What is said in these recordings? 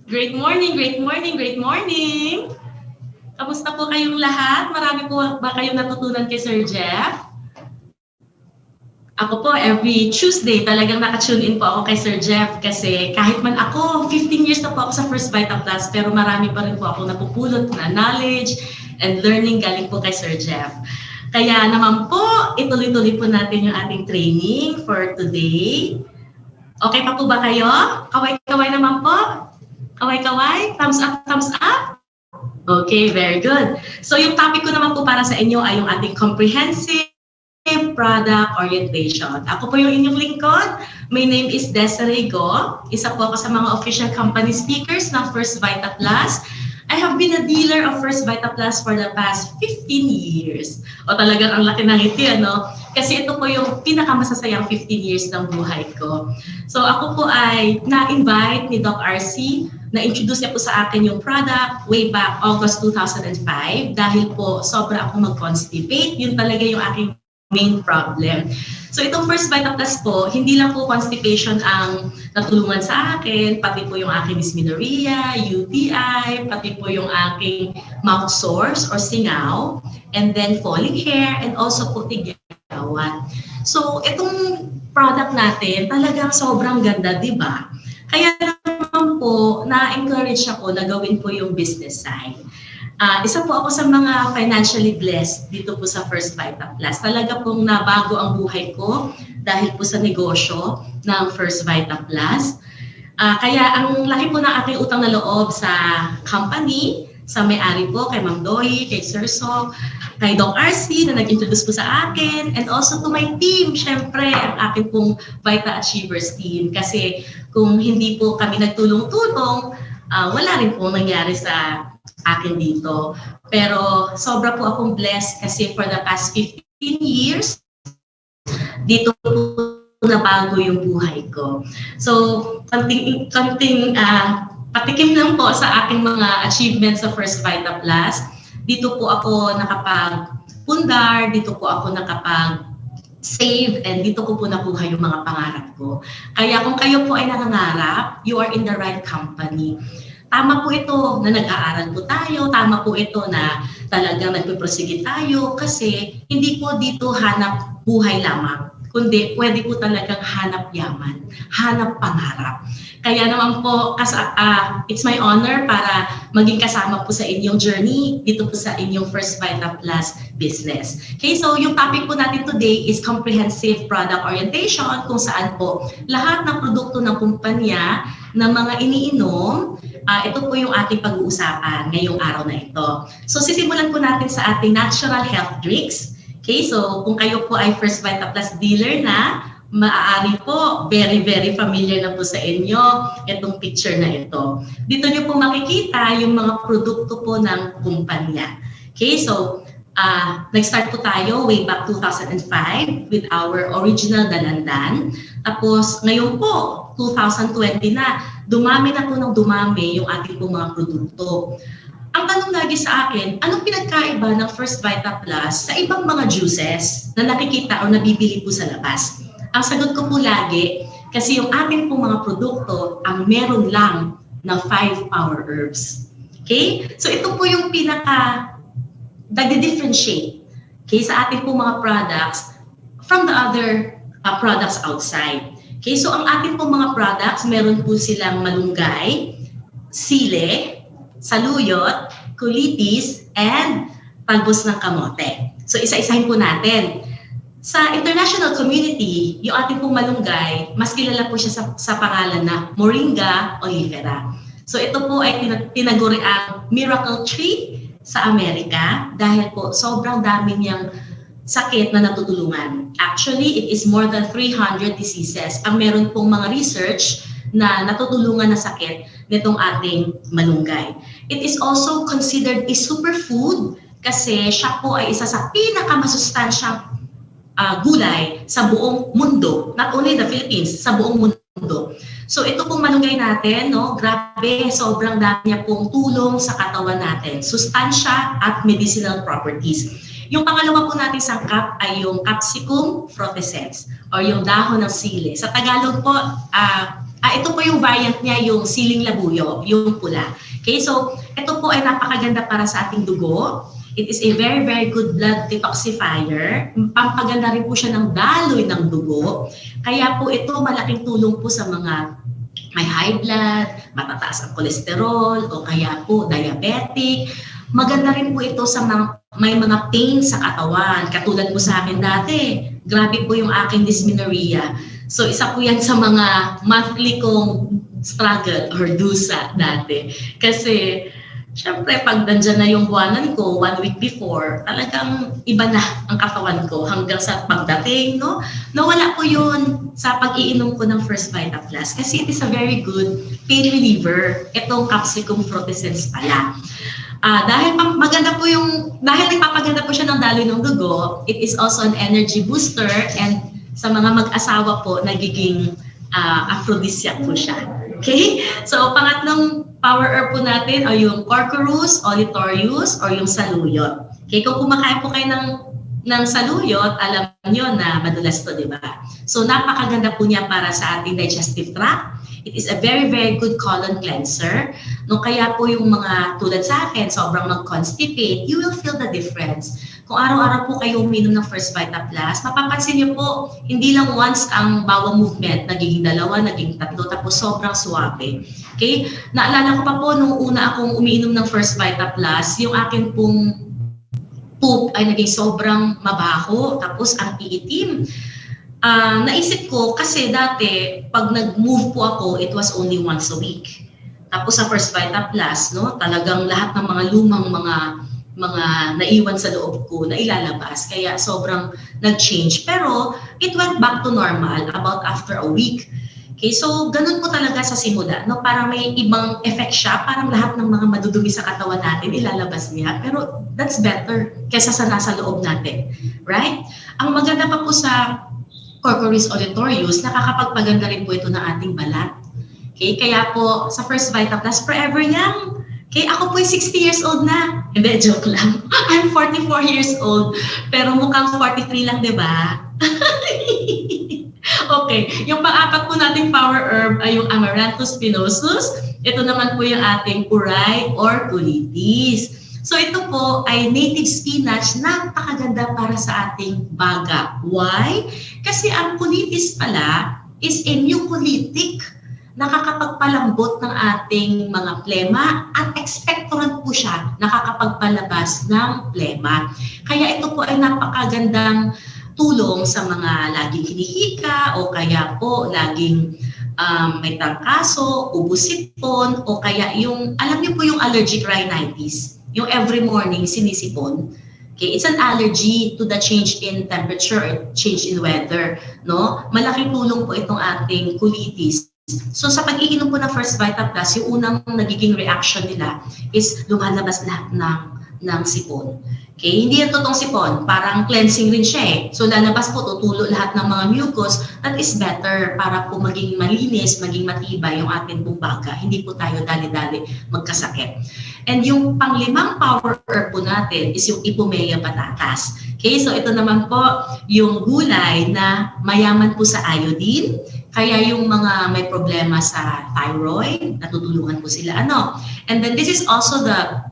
Great morning, great morning, great morning! Kamusta po kayong lahat? Marami po ba kayong natutunan kay Sir Jeff? Ako po, every Tuesday talagang naka-tune in po ako kay Sir Jeff kasi kahit man ako, 15 years na po ako sa First Vita Plus pero marami pa rin po ako napupulot na knowledge and learning galing po kay Sir Jeff. Kaya naman po, ituloy-tuloy po natin yung ating training for today. Okay pa po ba kayo? Kaway-kaway naman po? Kaway-kaway? Thumbs up, thumbs up? Okay, very good. So yung topic ko naman po para sa inyo ay yung ating comprehensive product orientation. Ako po yung inyong lingkod. My name is Desiree Go. Isa po ako sa mga official company speakers ng First Vita Plus. I have been a dealer of First Vita Plus for the past 15 years. O talagang ang laki ng ngiti, ano? Kasi ito po yung pinakamasasayang 15 years ng buhay ko. So ako po ay na-invite ni Doc RC, na-introduce niya po sa akin yung product way back August 2005 dahil po sobra ako mag-constipate. Yun talaga yung aking main problem. So itong First Vita Plus po, hindi lang po constipation ang natulungan sa akin, pati po yung aking dysmenorrhea, UTI, pati po yung aking mouth sores or singaw, and then falling hair, and also po tigyawan. So itong product natin, talagang sobrang ganda, di ba? Kaya naman po, na-encourage ako na gawin po yung business side. Isa po ako sa mga financially blessed dito po sa First Vita Plus. Talaga pong nabago ang buhay ko dahil po sa negosyo ng First Vita Plus. Kaya ang laki po ng aking utang na loob sa company, sa may-ari po, kay Ma'am Doy, kay Sir So, kay Doc RC na nag-introduce po sa akin, and also to my team, syempre, ang aking pong Vita Achievers team. Kasi kung hindi po kami nagtulong-tulong, wala rin po nangyari sa akin dito. Pero sobra po akong blessed kasi for the past 15 years, dito po nabago yung buhay ko. So, konting patikim lang po sa aking mga achievements sa First Vita Plus. Dito po ako nakapag-pundar, dito po ako nakapag-save, and dito ko po nakuha yung mga pangarap ko. Kaya kung kayo po ay nangangarap, you are in the right company. Tama po ito na nag-aaral po tayo, tama po ito na talagang nagpiprosige tayo kasi hindi po dito hanap buhay lamang, kundi pwede po talagang hanap yaman, hanap pangarap. Kaya naman po, it's my honor para maging kasama po sa inyong journey dito po sa inyong First Vita Plus business. Okay, so yung topic po natin today is comprehensive product orientation, kung saan po lahat ng produkto ng kumpanya na mga iniinom, ito po yung ating pag-uusapan ngayong araw na ito. So sisimulan po natin sa ating natural health drinks. Okay, so kung kayo po ay First Vita Plus dealer na, maaari po, very, very familiar na po sa inyo itong picture na ito. Dito nyo po makikita yung mga produkto po ng kumpanya. Okay, so nag-start po tayo way back 2005 with our original Dalandan. Tapos ngayon po, 2020 na, dumami na po ng dumami yung ating po mga produkto. Ang tanong lagi sa akin, anong pinagkaiba ng First Vita Plus sa ibang mga juices na nakikita o nabibili po sa labas? Ang sagot ko po lagi, kasi yung ating po mga produkto, ang meron lang ng 5 power herbs. Okay? So ito po yung nag-differentiate, okay, sa ating po mga products from the other products outside. Okay, so ang ating pong mga products, meron po silang malunggay, sile, saluyot, kulitis, and talbos ng kamote. So isa-isahin po natin. Sa international community, yung ating pong malunggay, mas kilala po siya sa pangalan na Moringa oleifera. So ito po ay tinaguri ang miracle tree sa Amerika dahil po sobrang dami niyang sakit na natutulungan. Actually, it is more than 300 diseases ang meron pong mga research na natutulungan na sakit nitong ating malunggay. It is also considered a superfood kasi siya po ay isa sa pinakamasustansyang gulay sa buong mundo, not only the Philippines, sa buong mundo. So ito pong malunggay natin, no, grabe, sobrang dami niya pong tulong sa katawan natin, sustansya at medicinal properties. Yung pangalawa po natin sangkap ay yung Capsicum frutescens or yung dahon ng sili. Sa Tagalog po, Ito po yung variant niya, yung siling labuyo, yung pula. Okay, so ito po ay napakaganda para sa ating dugo. It is a very, very good blood detoxifier. Pampaganda rin po siya ng daloy ng dugo. Kaya po ito malaking tulong po sa mga may high blood, matataas ang kolesterol, o kaya po diabetic. Maganda rin po ito sa may mga pain sa katawan. Katulad po sa akin dati, grabe po yung aking dysmenorrhea. So isa po yan sa mga monthly kong struggle or dusa dati. Kasi syempre pag nandyan na yung buwanan ko 1 week before, talagang iba na ang katawan ko hanggang sa pagdating, no? Nawala po yun sa pag-iinom ko ng First Vita Plus kasi it is a very good pain reliever. Itong Capsicum frutescens pala. Dahil nagpapaganda po siya ng daloy ng dugo, it is also an energy booster, and sa mga mag-asawa po, nagiging aphrodisiac po siya. Okay? So, pangatlong power herb po natin ay yung Corcorus, Olitorius, or yung saluyot. Okay? Kung kumakain po kayo ng saluyot, alam nyo na madulas to, di ba? So, napakaganda po niya para sa ating digestive tract. It is a very, very good colon cleanser. No, kaya po yung mga tulad sa akin, sobrang mag-constipate, you will feel the difference. Kung araw-araw po kayo uminom ng First Vita Plus, mapapansin niyo po, hindi lang once ang bowel movement, nagiging 2, naging 3, tapos sobrang suwabe. Okay? Naalala ko pa po, nung una akong umiinom ng First Vita Plus, yung akin pong poop ay naging sobrang mabaho, tapos ang iitim. Naisip ko, kasi dati, pag nag-move po ako, it was only once a week. Tapos sa First Vita Plus, no, talagang lahat ng mga lumang mga naiwan sa loob ko na ilalabas. Kaya sobrang nag-change. Pero it went back to normal about after a week. Okay, so ganun po talaga sa simula. No? Parang may ibang effect siya. Parang lahat ng mga madudumi sa katawan natin ilalabas niya. Pero that's better kesa sa nasa loob natin. Right? Ang maganda pa po sa Corcorus Olitorius, nakakapagpaganda rin po ito ng ating balat. Okay, kaya po sa First Vita Plus, forever young. Okay, ako po 60 years old na. Hindi, joke lang. I'm 44 years old. Pero mukhang 43 lang, di ba? Okay, yung pang-apat po nating power herb ay yung Amaranthus spinosus. Ito naman po yung ating uray or colitis. So ito po ay native spinach, napakaganda para sa ating baga. Why? Kasi ang colitis pala is a mucolytic. Nakakapagpalambot ng ating mga plema at expectorant po siya, nakakapagpalabas ng plema. Kaya ito po ay napakagandang tulong sa mga laging hinihika o kaya po laging may trangkaso, ubusipon, o kaya yung, alam niyo po yung allergic rhinitis, yung every morning sinisipon. Okay, it's an allergy to the change in temperature or change in weather, no? Malaking tulong po itong ating colitis. So sa pag-iinom po ng First Vita Plus, yung unang nagiging reaction nila is lumalabas lahat ng sipon. Okay, hindi yan totoong sipon, parang cleansing rin siya eh. So lalabas po, tutulo lahat ng mga mucus, that is better para po maging malinis, maging matibay yung ating pong baga. Hindi po tayo dali-dali magkasakit. And yung panglimang power herb po natin is yung Ipomoea patatas. Okay, so ito naman po yung gulay na mayaman po sa iodine. Kaya yung mga may problema sa thyroid, natutulungan po sila. And then this is also the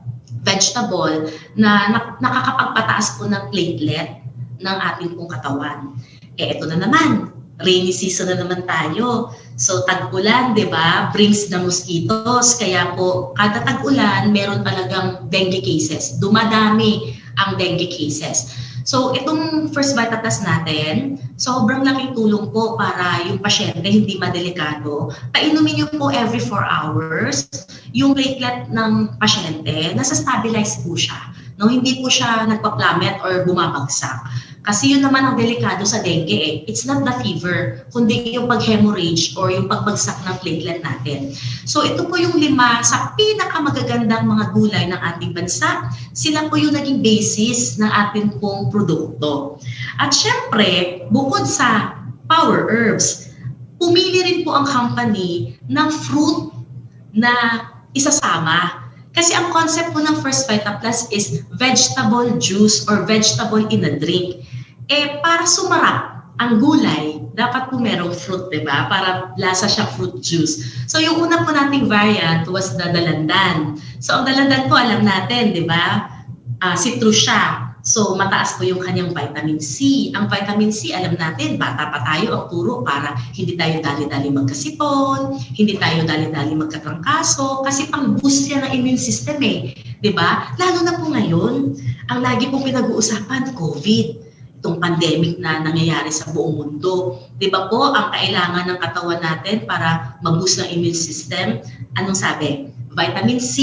vegetable na nakakapagpataas po ng platelet ng ating pong katawan. Ito na naman, rainy season na naman tayo. So tag-ulan, di ba, brings the mosquitoes. Kaya po, kada tag-ulan, meron talagang dengue cases. Dumadami ang dengue cases. So itong First Vita Plus natin, sobrang laking tulong po para yung pasyente hindi madelikado. Painumin niyo po every 4 hours. Yung platelet ng pasyente, nasa-stabilize po siya. No, hindi po siya nagpa-plummet or bumabagsak. Kasi yun naman ang delikado sa dengue eh. It's not the fever, kundi yung pag-hemorrhage or yung pagbagsak ng platelet natin. So ito po yung 5 sa pinakamagagandang mga gulay ng ating bansa. Sila po yung naging basis ng ating pong produkto. At syempre, bukod sa power herbs, pumili rin po ang company ng fruit na isasama. Kasi ang concept po ng First Vita Plus is vegetable juice or vegetable in a drink. Para sumarap ang gulay dapat po merong fruit, di ba? Para lasa siyang fruit juice. So yung una po nating variant was the dalandan. So ang dalandan po alam natin, di ba? Citrus siya. So mataas po yung kanyang vitamin C. Ang vitamin C, alam natin, bata pa tayo ang turo para hindi tayo dali-dali magkasipon, hindi tayo dali-dali magkatrangkaso, kasi pang-boost yan ng immune system eh. Di ba? Lalo na po ngayon, ang lagi pong pinag-uusapan, COVID. Itong pandemic na nangyayari sa buong mundo. Di ba po, ang kailangan ng katawan natin para mag-boost ng immune system, anong sabi? Vitamin C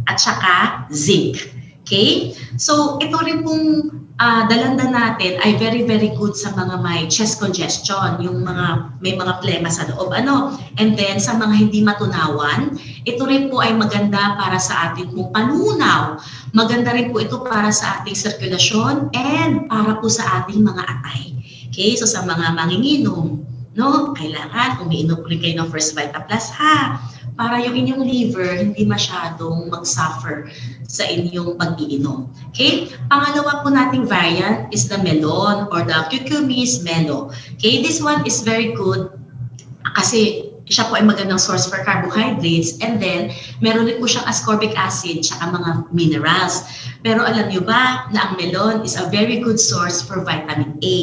at saka zinc. Okay? So, ito rin pong dalandan natin ay very, very good sa mga may chest congestion, yung mga may mga plema sa loob. And then, sa mga hindi matunawan, ito rin po ay maganda para sa ating pong panunaw. Maganda rin po ito para sa ating sirkulasyon and para po sa ating mga atay. Okay? So, sa mga manginginom, no, kailangan umiinom rin kayo ng First Vita Plus, ha? Para yung inyong liver hindi masyadong mag-suffer sa inyong pag-iinom. Okay? Pangalawa po nating variant is the melon or the cucumis melo. Okay? This one is very good kasi siya po ay magandang source for carbohydrates and then meron rin po siyang ascorbic acid at mga minerals. Pero alam niyo ba na ang melon is a very good source for vitamin A.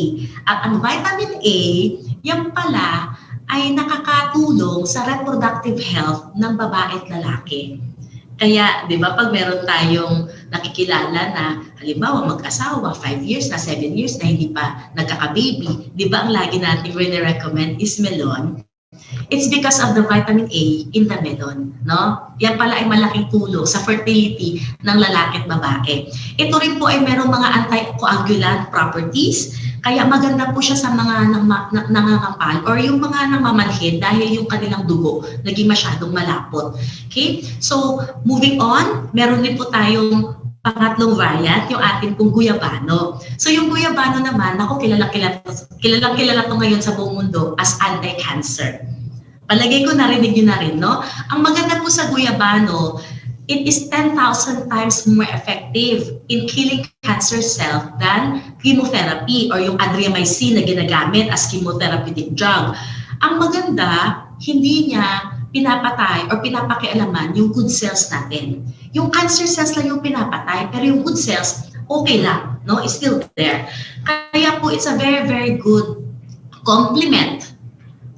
At ang vitamin A, yan pala ay nakakatulong sa reproductive health ng babae at lalaki. Kaya, di ba, pag meron tayong nakikilala na, halimbawa, mag-asawa, 5 years na, 7 years na hindi pa nagkaka-baby, di ba, ang lagi natin recommend is melon. It's because of the vitamin A in the melon, no? Yan pala ay malaking tulong sa fertility ng lalaki at babae. Ito rin po ay merong mga anticoagulant properties, kaya maganda po siya sa mga nangangapal or yung mga nangmamanhid dahil yung kanilang dugo naging masyadong malapot. Okay? So, moving on, meron din po tayong pangatlong variant, yung ating pong guyabano. So yung guyabano naman, ako kilalang-kilala to ngayon sa buong mundo as anti-cancer. Palagay ko narinig nyo na rin, no? Ang maganda po sa guyabano, it is 10,000 times more effective in killing cancer cells than chemotherapy or yung adriamycin na ginagamit as chemotherapeutic drug. Ang maganda, hindi niya pinapatay or pinapakialaman yung good cells natin. Yung cancer cells lang yung pinapatay, pero yung good cells, okay lang, no? It's still there. Kaya po, it's a very, very good complement.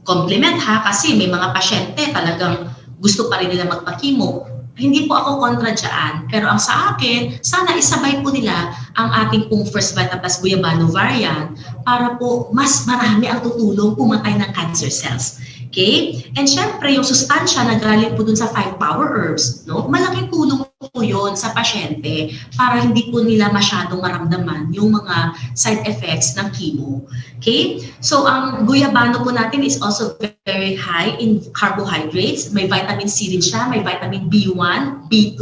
Complement ha, kasi may mga pasyente talagang gusto pa rin nila magpa-chemo. Hindi po ako kontra dyan, pero ang sa akin, sana isabay po nila ang ating pong First Vita Plus Guyabano variant para po mas marami ang tutulong pumatay ng cancer cells. Okay? And syempre, yung sustansya na galing po dun sa 5 power herbs, no? Malaking tulong po yun sa pasyente para hindi po nila masyadong maramdaman yung mga side effects ng chemo. Okay? So, ang guyabano po natin is also very high in carbohydrates. May vitamin C din siya, may vitamin B1, B2,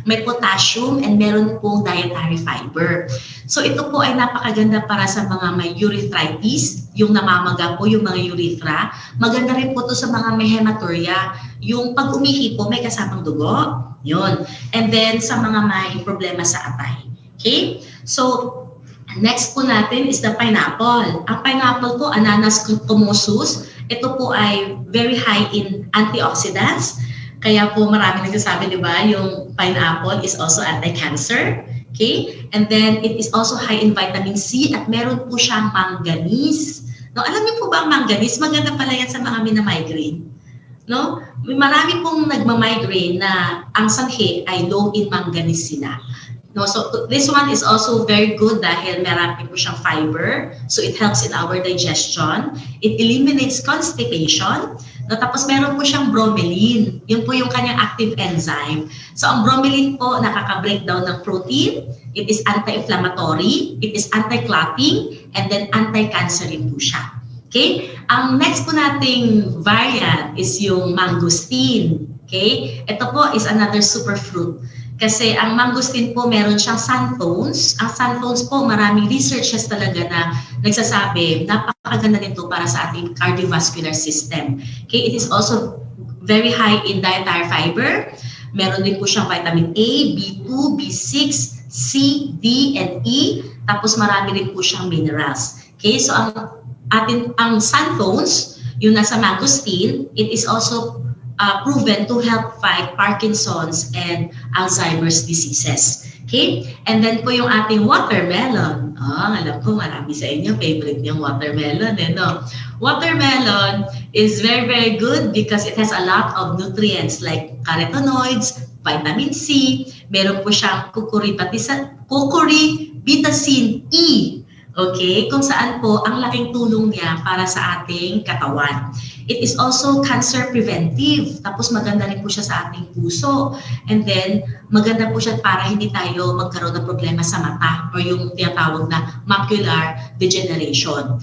may potassium, and meron pong dietary fiber. So, ito po ay napakaganda para sa mga may urethritis, yung namamaga po yung mga urethra. Maganda rin po ito sa mga may hematuria, yung pag umihi po may kasamang dugo. Yun. And then sa mga may problema sa atay. Okay? So, next po natin is the pineapple. Ang pineapple po, Ananas comossus, ito po ay very high in antioxidants. Kaya po marami nagsasabi, di ba, yung pineapple is also anti-cancer. Okay? And then it is also high in vitamin C at meron po siyang manganese. No, alam niyo po ba ang manganese? Maganda pala yan sa mga mina-migraine. No? Marami pong nagma-migraine na ang sanhi ay low in manganese sila. No, so this one is also very good dahil marami po siyang fiber. So it helps in our digestion. It eliminates constipation. No, tapos meron po siyang bromelain. Yun po yung kanyang active enzyme. So ang bromelain po nakaka-breakdown ng protein. It is anti-inflammatory. It is anti-clotting. And then anti-cancer rin po siya. Okay? Ang next po nating variant is yung mangosteen. Okay? Ito po is another superfruit. Kasi ang mangosteen po meron siyang xanthones. Ang xanthones po maraming researches talaga na nagsasabi napakaganda nito para sa ating cardiovascular system. Okay? It is also very high in dietary fiber. Meron din po siyang vitamin A, B2, B6, C, D, and E. Tapos marami rin po siyang minerals. Okay? So ang ang suntones, yung nasa mangosteen, it is also proven to help fight Parkinson's and Alzheimer's diseases. Okay? And then po yung ating watermelon. Alam ko marami sa inyo favorite yung watermelon. No? Watermelon is very, very good because it has a lot of nutrients like carotenoids, vitamin C, meron po siyang cucurbitacin E. Okay? Kung saan po ang laking tulong niya para sa ating katawan. It is also cancer preventive. Tapos maganda rin po siya sa ating puso. And then, maganda po siya para hindi tayo magkaroon ng problema sa mata or yung tinatawag na macular degeneration.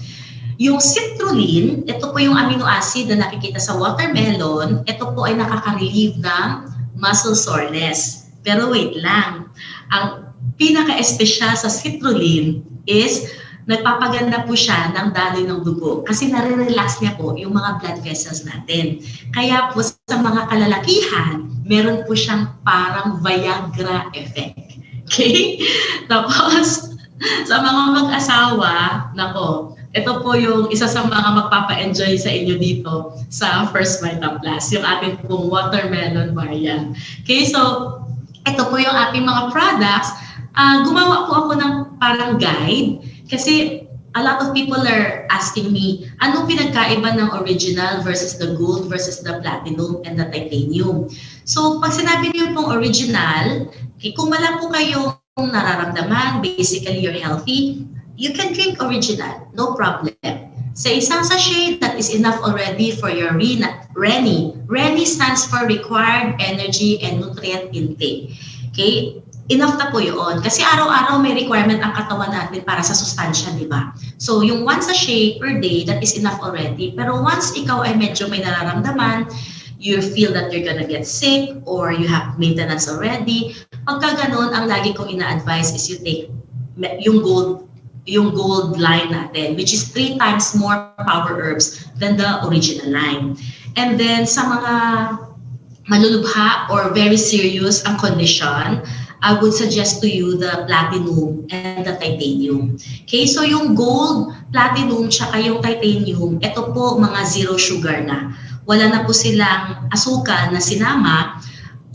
Yung citrulline, ito po yung amino acid na nakikita sa watermelon. Ito po ay nakaka-relieve ng muscle soreness. Pero wait lang. Ang pinaka-espesyal sa citrulline is nagpapaganda po siya ng daloy ng dugo kasi nare-relax niya po yung mga blood vessels natin. Kaya po sa mga kalalakihan, meron po siyang parang Viagra effect. Okay? Tapos, sa mga mag-asawa, nako, ito po yung isa sa mga magpapa-enjoy sa inyo dito sa First Vita Plus, yung ating pong watermelon variant. Okay, so ito po yung ating mga products. Gumawa po ako ng parang guide kasi a lot of people are asking me, anong pinagkaiba ng original versus the gold versus the platinum and the titanium? So, pag sinabi niyo pong original, kung wala po kayong nararamdaman, basically you're healthy, you can drink original, no problem. Sa isang sachet, that is enough already for your RENI. RENI stands for Required Energy and Nutrient Intake. Okay? Enough na po yun. Kasi araw-araw may requirement ang katawan natin para sa sustansya, di ba? So, yung 1 sachet per day, that is enough already. Pero once ikaw ay medyo may nararamdaman, you feel that you're gonna get sick or you have maintenance already, pagka ganun, ang lagi kong ina-advise is you take yung gold line natin, which is 3 times more power herbs than the original line. And then, sa mga malulubha or very serious ang condition, I would suggest to you the platinum and the titanium. Okay, so yung gold, platinum, tsaka yung titanium, ito po mga zero sugar na. Wala na po silang asukal na sinama,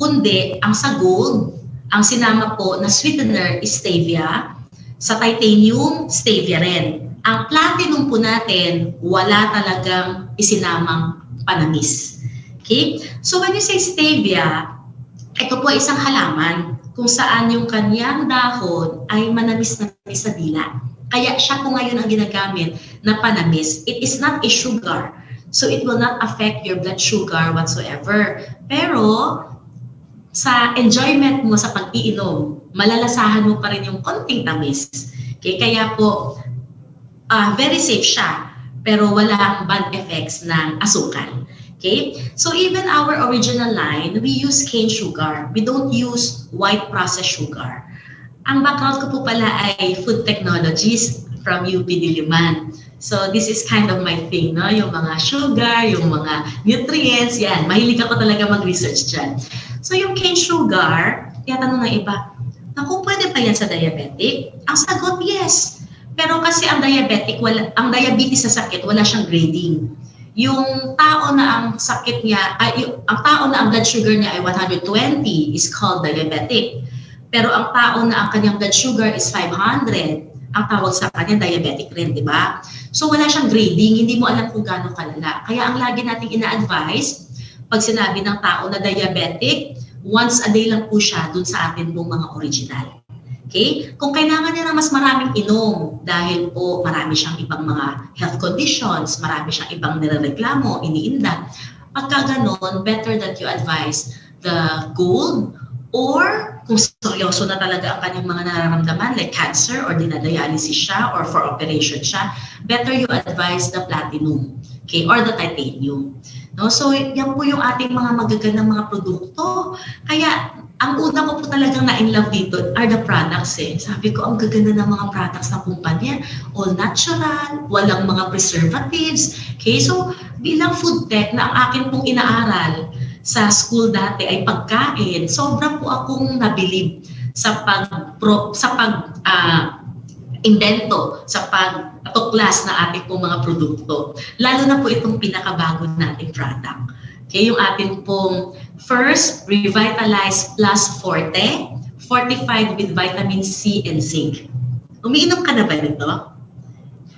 kundi ang sa gold, ang sinama po na sweetener is stevia, sa titanium, stevia rin. Ang platinum po natin, wala talagang isinamang panamis. Okay, so when you say stevia, ito po isang halaman kung saan yung kanyang dahon ay manamis-namis sa dila. Kaya siya po ngayon ang ginagamit na panamis. It is not a sugar. So it will not affect your blood sugar whatsoever. Pero sa enjoyment mo sa pag-iinom, malalasahan mo pa rin yung konting tamis. Okay? Kaya po, very safe siya. Pero walang bad effects ng asukal. Okay? So even our original line, we use cane sugar. We don't use white processed sugar. Ang background ko po pala ay food technologies from UP Diliman. So this is kind of my thing, no? Yung mga sugar, yung mga nutrients, yan. Mahilig ako talaga mag-research dyan. So yung cane sugar, tinatanong ng iba, naku, pwede pa yan sa diabetic? Ang sagot, yes. Pero kasi ang diabetes sa sakit, wala siyang grading. Yung tao na ang sakit niya, ang tao na ang blood sugar niya ay 120 is called diabetic. Pero ang tao na ang kanyang blood sugar is 500, ang tawag sa kanya diabetic rin, di ba? So wala siyang grading, hindi mo alam kung gaano kalala. Kaya ang lagi nating ina-advise, pag sinabi ng tao na diabetic, once a day lang po siya dun sa atin pong mga original. Okay? Kung kailangan niya ng mas maraming inom dahil po marami siyang ibang mga health conditions, marami siyang ibang nirereklamo, iniinda, pagka ganon, better that you advise the gold or kung seryoso na talaga ang kanyang mga nararamdaman like cancer or dinadialysis siya or for operation siya, better you advise the platinum, okay, or the titanium. No? So yan po yung ating mga magagandang mga produkto. Kaya ang una ko po talagang na-in-love dito are the products eh. Sabi ko, ang gaganda ng mga products ng kumpanya. All natural, walang mga preservatives. Okay, so bilang food tech na ang akin pong inaaral sa school dati ay pagkain, sobra po akong nabilib sa invento, sa tuklas na ating pong mga produkto. Lalo na po itong pinakabago nating product. Okay, yung ating pong first, Revitalize Plus Forte, fortified with vitamin C and zinc. Umiinom ka na ba nito?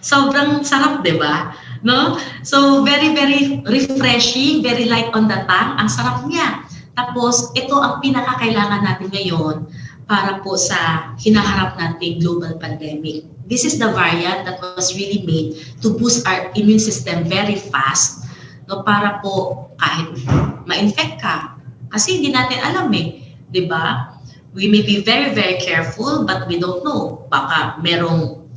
Sobrang sarap, di ba? No? So, very, very refreshing, very light on the tongue. Ang sarap niya. Tapos, ito ang pinakakailangan natin ngayon para po sa hinaharap nating global pandemic. This is the variant that was really made to boost our immune system very fast, no, para po kahit ma-infect ka. Kasi hindi natin alam di ba? We may be very, very careful, but we don't know. Baka merong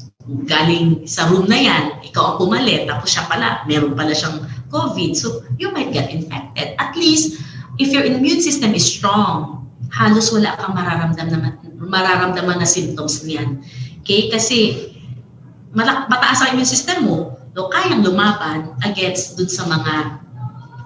galing sa room na yan, ikaw ang pumalit, tapos siya pala, meron pala siyang COVID. So, you might get infected. At least, if your immune system is strong, halos wala kang mararamdaman na symptoms niyan. Okay? Kasi mataas ang immune system mo, no, kayang lumaban against dun sa mga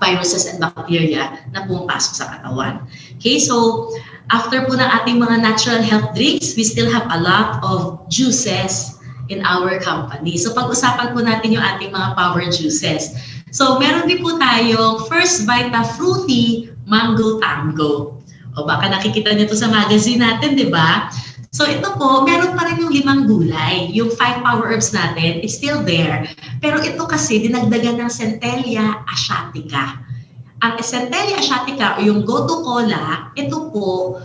viruses and bacteria na pumapasok sa katawan. Okay? So, after po ng ating mga natural health drinks, we still have a lot of juices in our company. So, pag-usapan po natin yung ating mga power juices. So, meron din po tayong First Vita Fruity Mango Tango. O baka nakikita niyo to sa magazine natin, di ba? So ito po, meron pa rin yung 5 gulay. Yung 5 power herbs natin, it's still there. Pero ito kasi, dinagdagan ng Centella asiatica. Ang Centella asiatica o yung Gotu Cola, ito po,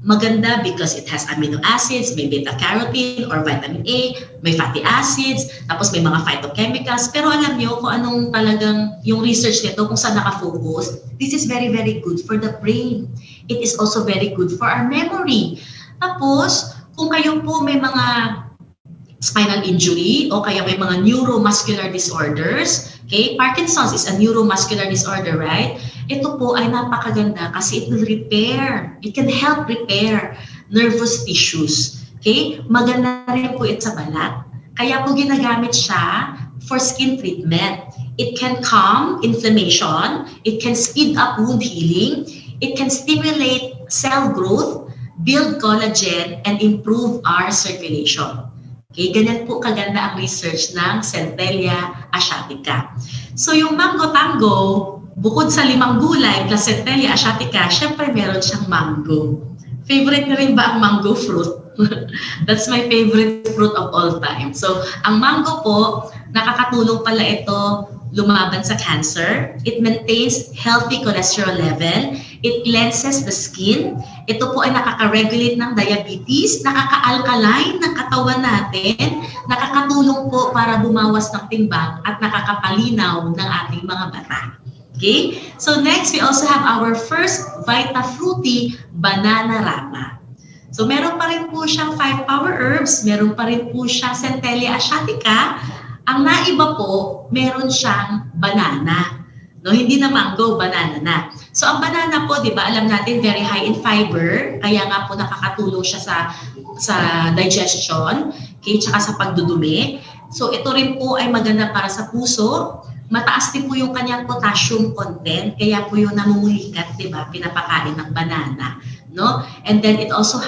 maganda because it has amino acids, may beta-carotene or vitamin A, may fatty acids, tapos may mga phytochemicals. Pero alam niyo kung anong talagang yung research nito, kung saan nakafocus, this is very, very good for the brain. It is also very good for our memory. Tapos, kung kayo po may mga spinal injury o kaya may mga neuromuscular disorders, okay? Parkinson's is a neuromuscular disorder, right? Ito po ay napakaganda kasi it will repair. It can help repair nervous tissues. Okay? Maganda rin po ito sa balat. Kaya po ginagamit siya for skin treatment. It can calm inflammation. It can speed up wound healing. It can stimulate cell growth, build collagen, and improve our circulation. Okay, ganyan po kaganda ang research ng Centella asiatica. So yung Mango Tango, bukod sa 5 gulay plus Centella asiatica, syempre meron siyang mango. Favorite na rin ba ang mango fruit? That's my favorite fruit of all time. So ang mango po, nakakatulong pala ito lumaban sa cancer. It maintains healthy cholesterol level. It cleanses the skin. Ito po ay nakaka-regulate ng diabetes, nakaka-alkaline ng katawan natin, nakakatulong po para bumawas ng timbang at nakakapalinaw ng ating mga mata. Okay? So next, we also have our first Vita Fruity Banana Rama. So meron pa rin po siyang 5 power herbs, meron pa rin po siyang Centella asiatica. Ang naiba po, meron siyang banana. No, hindi na mango, banana na. So ang banana po, 'di ba, alam natin very high in fiber, kaya nga po nakakatulong siya sa digestion, okay, tsaka sa pagdudumi. So ito rin po ay maganda para sa puso. Mataas din po yung kanyang potassium content, kaya po yung namumulikat, 'di ba, pinapakain ng banana, no? And then it also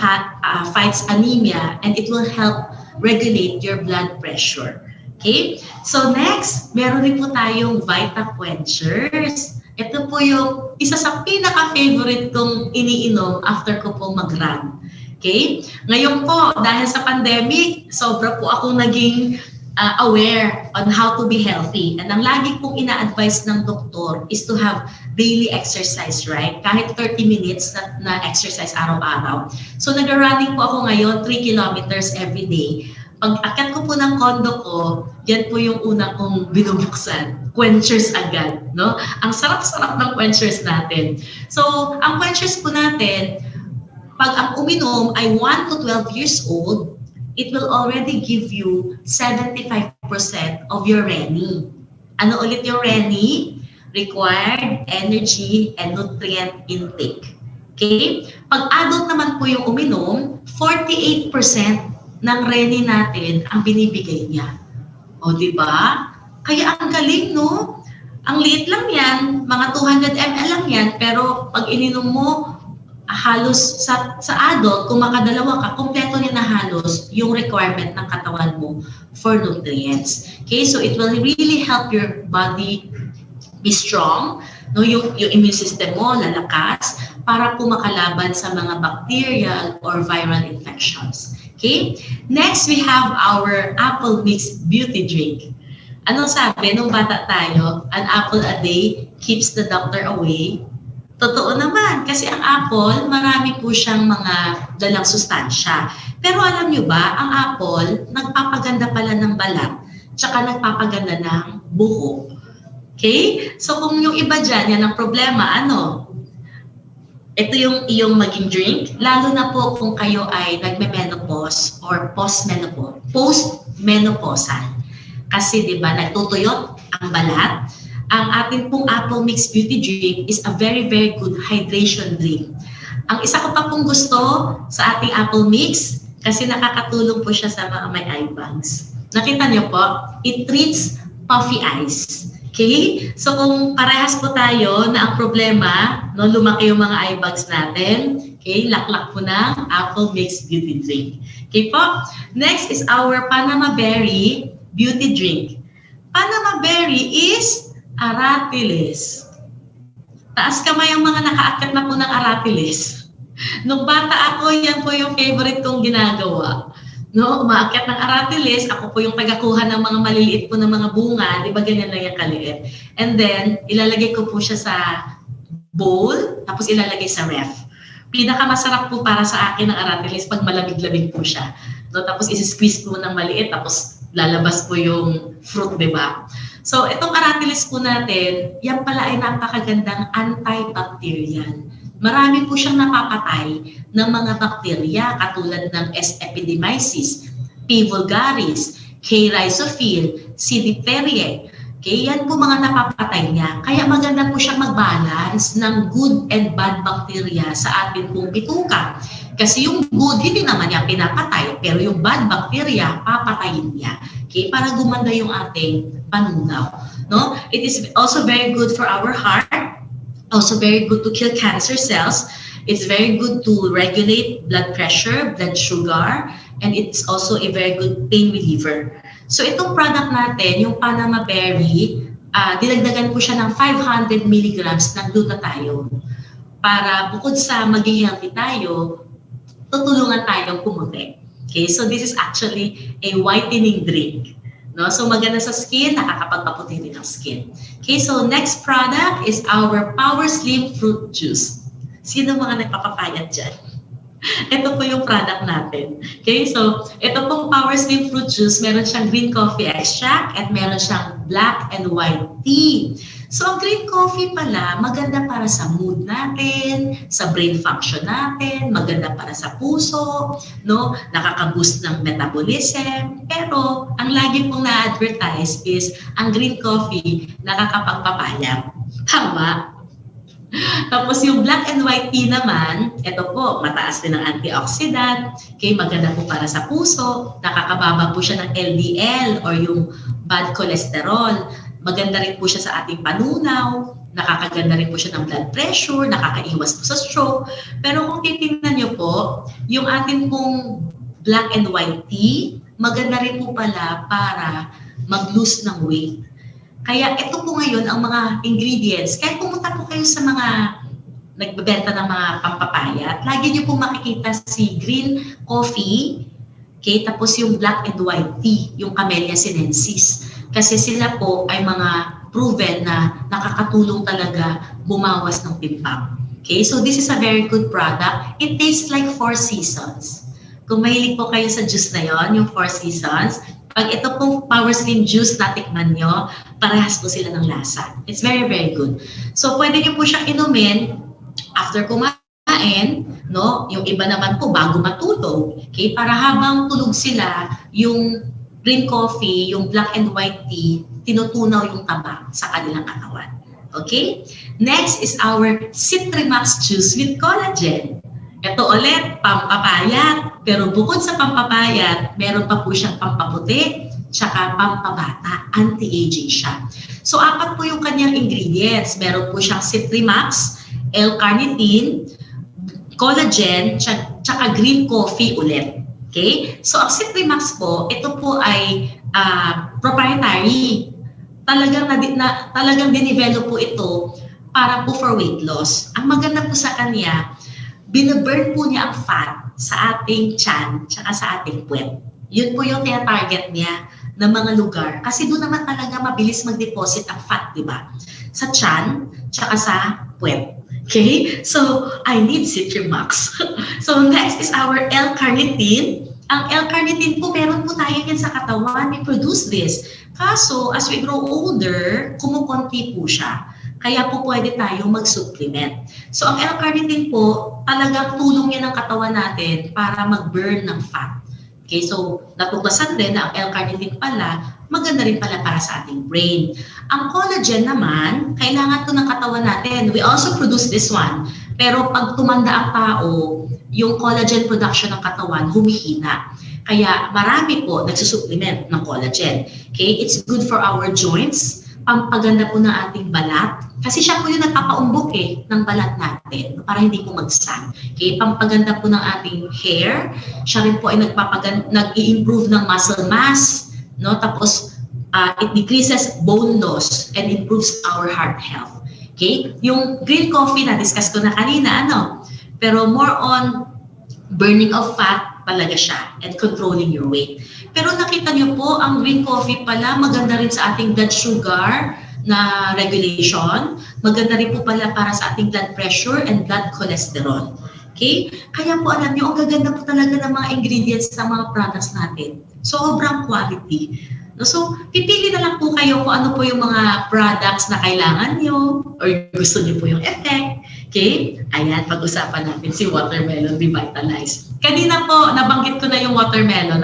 fights anemia and it will help regulate your blood pressure. Okay? So next, meron din po tayong Vita Quenchers. Ito po yung isa sa pinaka-favorite kong iniinom after ko po mag-run. Okay? Ngayon po, dahil sa pandemic, sobra po akong naging aware on how to be healthy. And ang lagi pong ina-advise ng doktor is to have daily exercise, right? Kahit 30 minutes na exercise araw-araw. So nag-running po ako ngayon, 3 kilometers every day. Pag akyat ko po ng kondo ko, yan po yung una kong binubuksan. Quenchers agad, no? Ang sarap-sarap ng quenchers natin. So, ang quenchers po natin, pag ang uminom ay 1 to 12 years old, it will already give you 75% of your RENI. Ano ulit yung RENI? Required Energy and Nutrient Intake. Okay? Pag adult naman po yung uminom, 48% ng RENI natin ang binibigay niya. O, di ba? Kaya ang galing, no? Ang liit lang yan, mga 200 ml lang yan, pero pag ininom mo, halos sa adult, kung makadalawa ka, kompleto niya na halos yung requirement ng katawan mo for nutrients. Okay, so it will really help your body be strong, no, yung immune system mo lalakas para po makalaban sa mga bacterial or viral infections. Okay, next we have our apple mix beauty drink. Anong sabi nung bata tayo? An apple a day keeps the doctor away. Totoo naman, kasi ang apple, marami po siyang mga dalang sustansya. Pero alam nyo ba, ang apple, nagpapaganda pala ng balat, tsaka nagpapaganda ng buhok. Okay? So kung yung iba dyan, yan ang problema, ano? Ito yung iyong maging drink, lalo na po kung kayo ay nagme-menopause or post-menopausal. Kasi di ba, nagtutuyot ang balat. Ang ating pong Apple Mix Beauty Drink is a very, very good hydration drink. Ang isa ko pa pong gusto sa ating Apple Mix, kasi nakakatulong po siya sa mga may eye bags. Nakita niyo po, it treats puffy eyes. Okay? So kung parehas po tayo na ang problema, no, lumaki yung mga eye bags natin, okay, laklak po ng Apple Mix Beauty Drink. Okay po? Next is our Panama Berry Beauty Drink. Panama Berry is Aratilis. Taas kamay ang mga nakaakyat na po ng Aratilis. Nung bata ako, yan po yung favorite kong ginagawa. No, umaakyat ng Aratilis, ako po yung tagakuha ng mga maliliit po ng mga bunga, di ba ganyan lang yung kaliit. And then, ilalagay ko po siya sa bowl, tapos ilalagay sa ref. Pinakamasarap po para sa akin ng Aratilis pag malamig-lamig po siya. No, tapos isi-squeeze po ng maliit, tapos lalabas po yung fruit, di ba? So, itong Aratilis po natin, yan pala ay napakagandang antibacterial. Marami po siyang napapatay ng mga bakterya katulad ng S. epidermidis, P. vulgaris, K. rhizophil, C. diphtheria. Okay, yan po mga napapatay niya. Kaya maganda po siyang mag-balance ng good and bad bacteria sa ating pong bituka. Kasi yung good, hindi naman niya pinapatay, pero yung bad bacteria, papatayin niya. Okay, para gumanda yung ating panunaw. No? It is also very good for our heart, also very good to kill cancer cells. It's very good to regulate blood pressure, blood sugar, and it's also a very good pain reliever. So itong product natin, yung Panama Berry, dinagdagan po siya ng 500 milligrams ng glutathione. Para bukod sa maging healthy tayo, tutulungan tayong pumuti. Okay, so this is actually a whitening drink. No? So maganda sa skin, nakakapagpaputi din ang skin. Okay, so next product is our Power Slim Fruit Juice. Sino mga nagpapapayat dyan? Ito po yung product natin. Okay, so ito pong Power Slim Fruit Juice, meron siyang green coffee extract at meron siyang black and white tea. So ang green coffee pala, maganda para sa mood natin, sa brain function natin, maganda para sa puso, no? Nakaka-boost ng metabolism. Pero ang lagi pong na-advertise is ang green coffee nakakapagpapayat. Tama? Tapos yung black and white tea naman, ito po, mataas din ang antioxidant, okay, maganda po para sa puso, nakakababa po siya ng LDL or yung bad cholesterol, maganda rin po siya sa ating panunaw, nakakaganda rin po siya ng blood pressure, nakakaiwas po sa stroke. Pero kung titingnan niyo po, yung ating pong black and white tea, maganda rin po pala para mag-lose ng weight. Kaya ito po ngayon ang mga ingredients. Kaya pumunta po kayo sa mga nagbebenta ng mga pampapayat, lagi niyo po makikita si green coffee, okay, tapos yung black and white tea, yung Camellia sinensis. Kasi sila po ay mga proven na nakakatulong talaga bumawas ng timbang. Okay, so this is a very good product. It tastes like Four Seasons. Kung mahilig po kayo sa juice na yon, yung Four Seasons, pag ito pong Power Slim Juice natikman nyo, parehas po sila ng lasa. It's very, very good. So, pwede nyo po siyang inumin after kumain, no? Yung iba naman po, bago matulog. Okay? Para habang tulog sila, yung green coffee, yung black and white tea, tinutunaw yung taba sa kanilang katawan. Okay? Next is our Citrimax Juice with Collagen. Ito ulit, pampapayat. Pero bukod sa pampapayat, meron pa po siyang pampaputi, tsaka pampabata, anti-aging siya. So, 4 po yung kanyang ingredients. Meron po siyang Citrimax, L-carnitine, collagen, tsaka green coffee ulit. Okay? So, ang Citrimax po, ito po ay proprietary. Talagang dinevelop po ito para po for weight loss. Ang maganda po sa kanya, binaburn po niya ang fat sa ating tiyan tsaka sa ating puwet. Yun po yung tina-target niya ng mga lugar. Kasi doon naman talaga mabilis mag-deposit ang fat, di ba? Sa tiyan tsaka sa puwet. Okay? So, I need Citrimax. So, next is our L-carnitine. Ang L-carnitine po, meron po tayo yan sa katawan. We produce this. Kaso, as we grow older, kumukonti po siya. Kaya po pwede tayong mag-supplement. So, ang L-carnitine po, talagang tulong yan ng katawan natin para mag-burn ng fat. Okay, so natuklasan din na ang L-carnitine pala, maganda rin pala para sa ating brain. Ang collagen naman, kailangan to ng katawan natin. We also produce this one. Pero pag tumanda ang tao, yung collagen production ng katawan humihina. Kaya marami po nagsusupplement ng collagen. Okay, it's good for our joints, pampaganda po ng ating balat. Kasi siya po yung nagpapaumbok ng balat natin para hindi po magsag. Okay, pampaganda po ng ating hair. Siya rin po ay nag-i-improve ng muscle mass. No? Tapos, it decreases bone loss and improves our heart health. Okay? Yung green coffee na-discuss ko na kanina, pero more on burning of fat talaga siya and controlling your weight. Pero nakita niyo po, ang green coffee pala maganda rin sa ating blood sugar na regulation. Maganda rin po pala para sa ating blood pressure and blood cholesterol. Okay? Kaya po alam niyo, ang gaganda po talaga ng mga ingredients ng mga products natin. Sobrang quality. So, pipili na lang po kayo kung ano po yung mga products na kailangan nyo or gusto nyo po yung effect. Okay? Ayan, pag-usapan natin si Watermelon Revitalize. Kanina po, nabanggit ko na yung watermelon.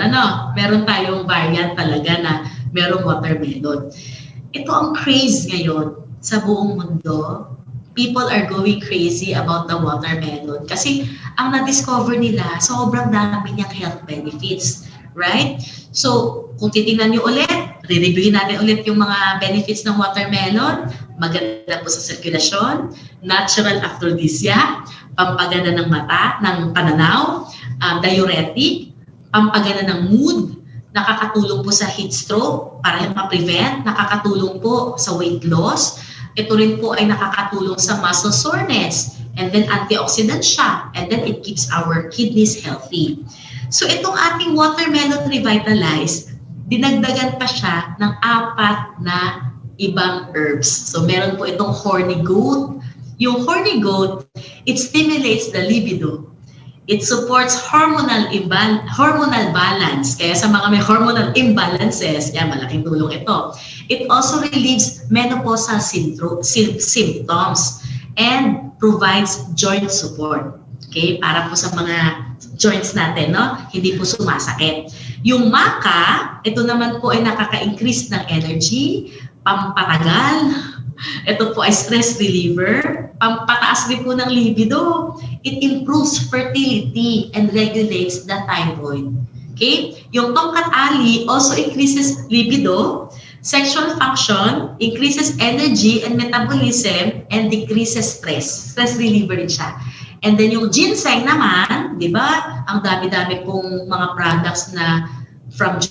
Meron tayong variant talaga na merong watermelon. Ito ang craze ngayon sa buong mundo. People are going crazy about the watermelon kasi ang na-discover nila, sobrang dami niyang health benefits. Right? So, kung titingnan nyo ulit, re-reviewin natin ulit yung mga benefits ng watermelon. Maganda po sa sirkulasyon, natural aphrodisiac, pampaganda ng mata, ng pananaw, diuretic, pampaganda ng mood, nakakatulong po sa heat stroke para ma-prevent, nakakatulong po sa weight loss. Ito rin po ay nakakatulong sa muscle soreness, and then antioxidant siya, and then it keeps our kidneys healthy. So itong ating Watermelon Revitalize, dinagdagan pa siya ng 4 na ibang herbs. So meron po itong horny goat. Yung horny goat, it stimulates the libido. It supports hormonal balance. Kaya sa mga may hormonal imbalances, yan, malaking tulong ito. It also relieves menopausal symptoms and provides joint support. Okay, para po sa mga joints natin, hindi po sumasakit. Yung maca, ito naman po ay nakaka-increase ng energy, pampatagal. Ito po ay stress reliever, pampataas din po ng libido. It improves fertility and regulates the thyroid. Okay? Yung tongkat ali also increases libido, sexual function, increases energy and metabolism, and decreases stress. Stress reliever rin siya. And then yung ginseng naman, di ba? Ang dami-dami pong mga products na from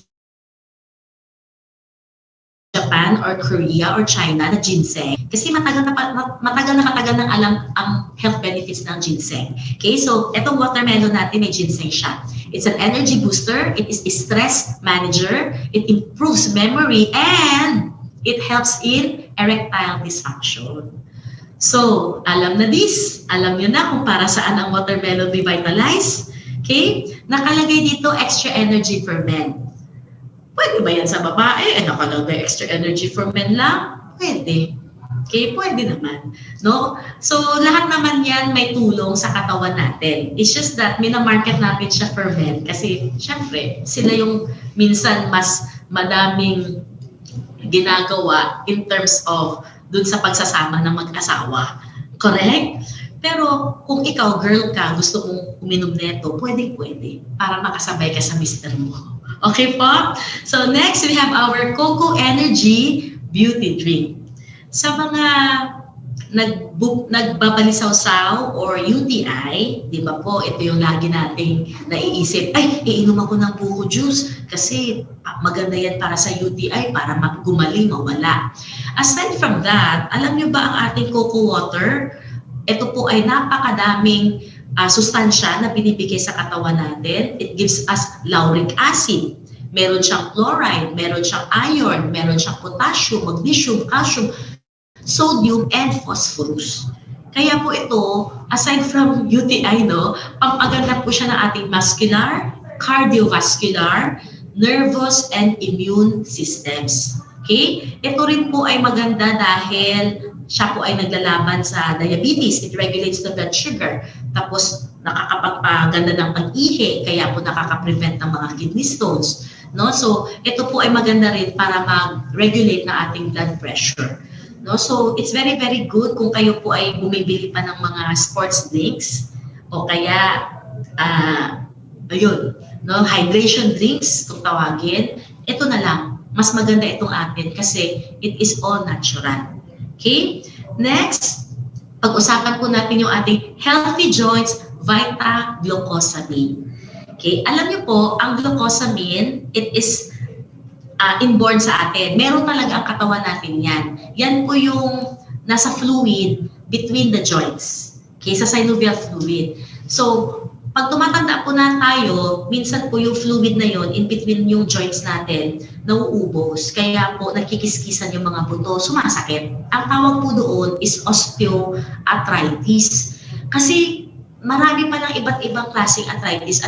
Japan or Korea or China na ginseng. Kasi matagal na alam ang health benefits ng ginseng. Okay, so etong watermelon natin may ginseng siya. It's an energy booster, it is a stress manager, it improves memory, and it helps in erectile dysfunction. So, alam nyo na kung para saan ang Watermelon Revitalize. Okay? Nakalagay dito extra energy for men. Pwede ba yan sa babae? Nakalagay extra energy for men lang? Pwede. Okay? Pwede naman. No? So, lahat naman yan may tulong sa katawan natin. It's just that minamarket natin siya for men kasi, syempre, sila yung minsan mas madaming ginagawa in terms of dun sa pagsasama ng mag-asawa. Correct? Pero kung ikaw, girl ka, gusto mong uminom nito, pwede. Para makasabay ka sa mister mo. Okay po? So next, we have our Coco Energy Beauty Drink. Sa mga nagbabalisaw-saw or UTI, di ba po, ito yung lagi nating naiisip, ay, iinom ako ng buko juice kasi maganda yan para sa UTI, para gumaling, mawala. Aside from that, alam nyo ba ang ating cocoa water? Ito po ay napakadaming sustansya na binibigay sa katawan natin. It gives us lauric acid. Meron siyang chloride, meron siyang iron, meron siyang potassium, magnesium, calcium, sodium, and phosphorus. Kaya po ito, aside from UTI, no, pampaganda po siya ng ating muscular, cardiovascular, nervous, and immune systems. Okay? Ito rin po ay maganda dahil siya po ay naglalaban sa diabetes. It regulates the blood sugar. Tapos nakakapagpaganda ng pag-ihi, kaya po nakaka-prevent ng mga kidney stones. No? So, ito po ay maganda rin para mag-regulate ng ating blood pressure. No? So, it's very, very good kung kayo po ay bumibili pa ng mga sports drinks o kaya, ayun, no? Hydration drinks, kung tawagin. Ito na lang, mas maganda itong atin kasi it is all natural. Okay? Next, pag-usapan po natin yung ating healthy joints, Vita-glucosamine. Okay? Alam niyo po, ang glucosamine, it is inborn sa atin. Meron talaga ang katawan natin yan. Yan po yung nasa fluid between the joints. Okay? Sa synovial fluid. So, pag tumatanda po na tayo, minsan po yung fluid na yon in between yung joints natin, nauubos. Kaya po nagkikiskisan yung mga buto, sumasakit. Ang tawag po doon is osteoarthritis. Kasi marami pa ng iba't ibang klaseng arthritis.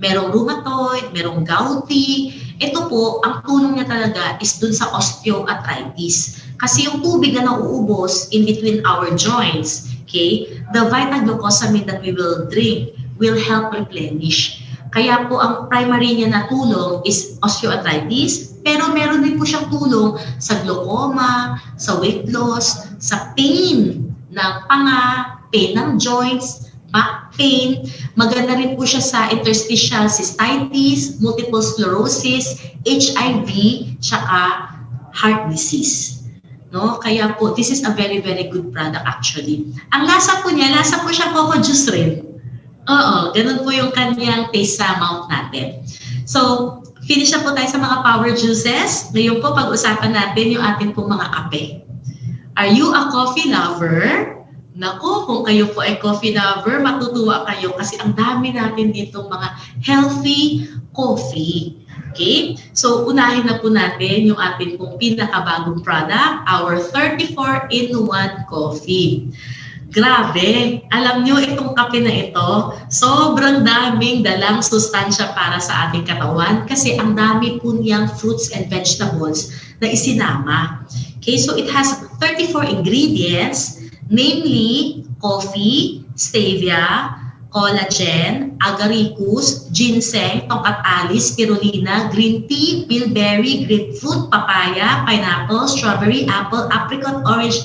Merong rheumatoid, merong gouty. Ito po, ang tulong niya talaga is dun sa osteoarthritis. Kasi yung tubig na nauubos in between our joints, okay, the Vita-glucosamine that we will drink will help replenish. Kaya po ang primary niya na tulong is osteoarthritis, pero meron din po siyang tulong sa glaucoma, sa weight loss, sa pain ng panga, pain ng joints, back pain. Maganda rin po siya sa interstitial cystitis, multiple sclerosis, HIV, tsaka heart disease. No? Kaya po, this is a very, very good product actually. Ang lasa po niya, lasa po siya coco juice rin. Oo, ganun po yung kanyang taste sa mouth natin. So, finish na po tayo sa mga power juices. Ngayon po, pag-usapan natin yung ating pong mga kape. Are you a coffee lover? Naku, kung kayo po ay coffee lover, matutuwa kayo kasi ang dami natin ditong mga healthy coffee. Okay? So, unahin na po natin yung ating pong pinakabagong product, our 34-in-1 coffee. Grabe, alam nyo itong kape na ito, sobrang daming dalang sustansya para sa ating katawan kasi ang dami po niyang fruits and vegetables na isinama. Okay, so it has 34 ingredients, namely coffee, stevia, collagen, agaricus, ginseng, tongkat alis, spirulina, green tea, bilberry, grapefruit, papaya, pineapple, strawberry, apple, apricot, orange,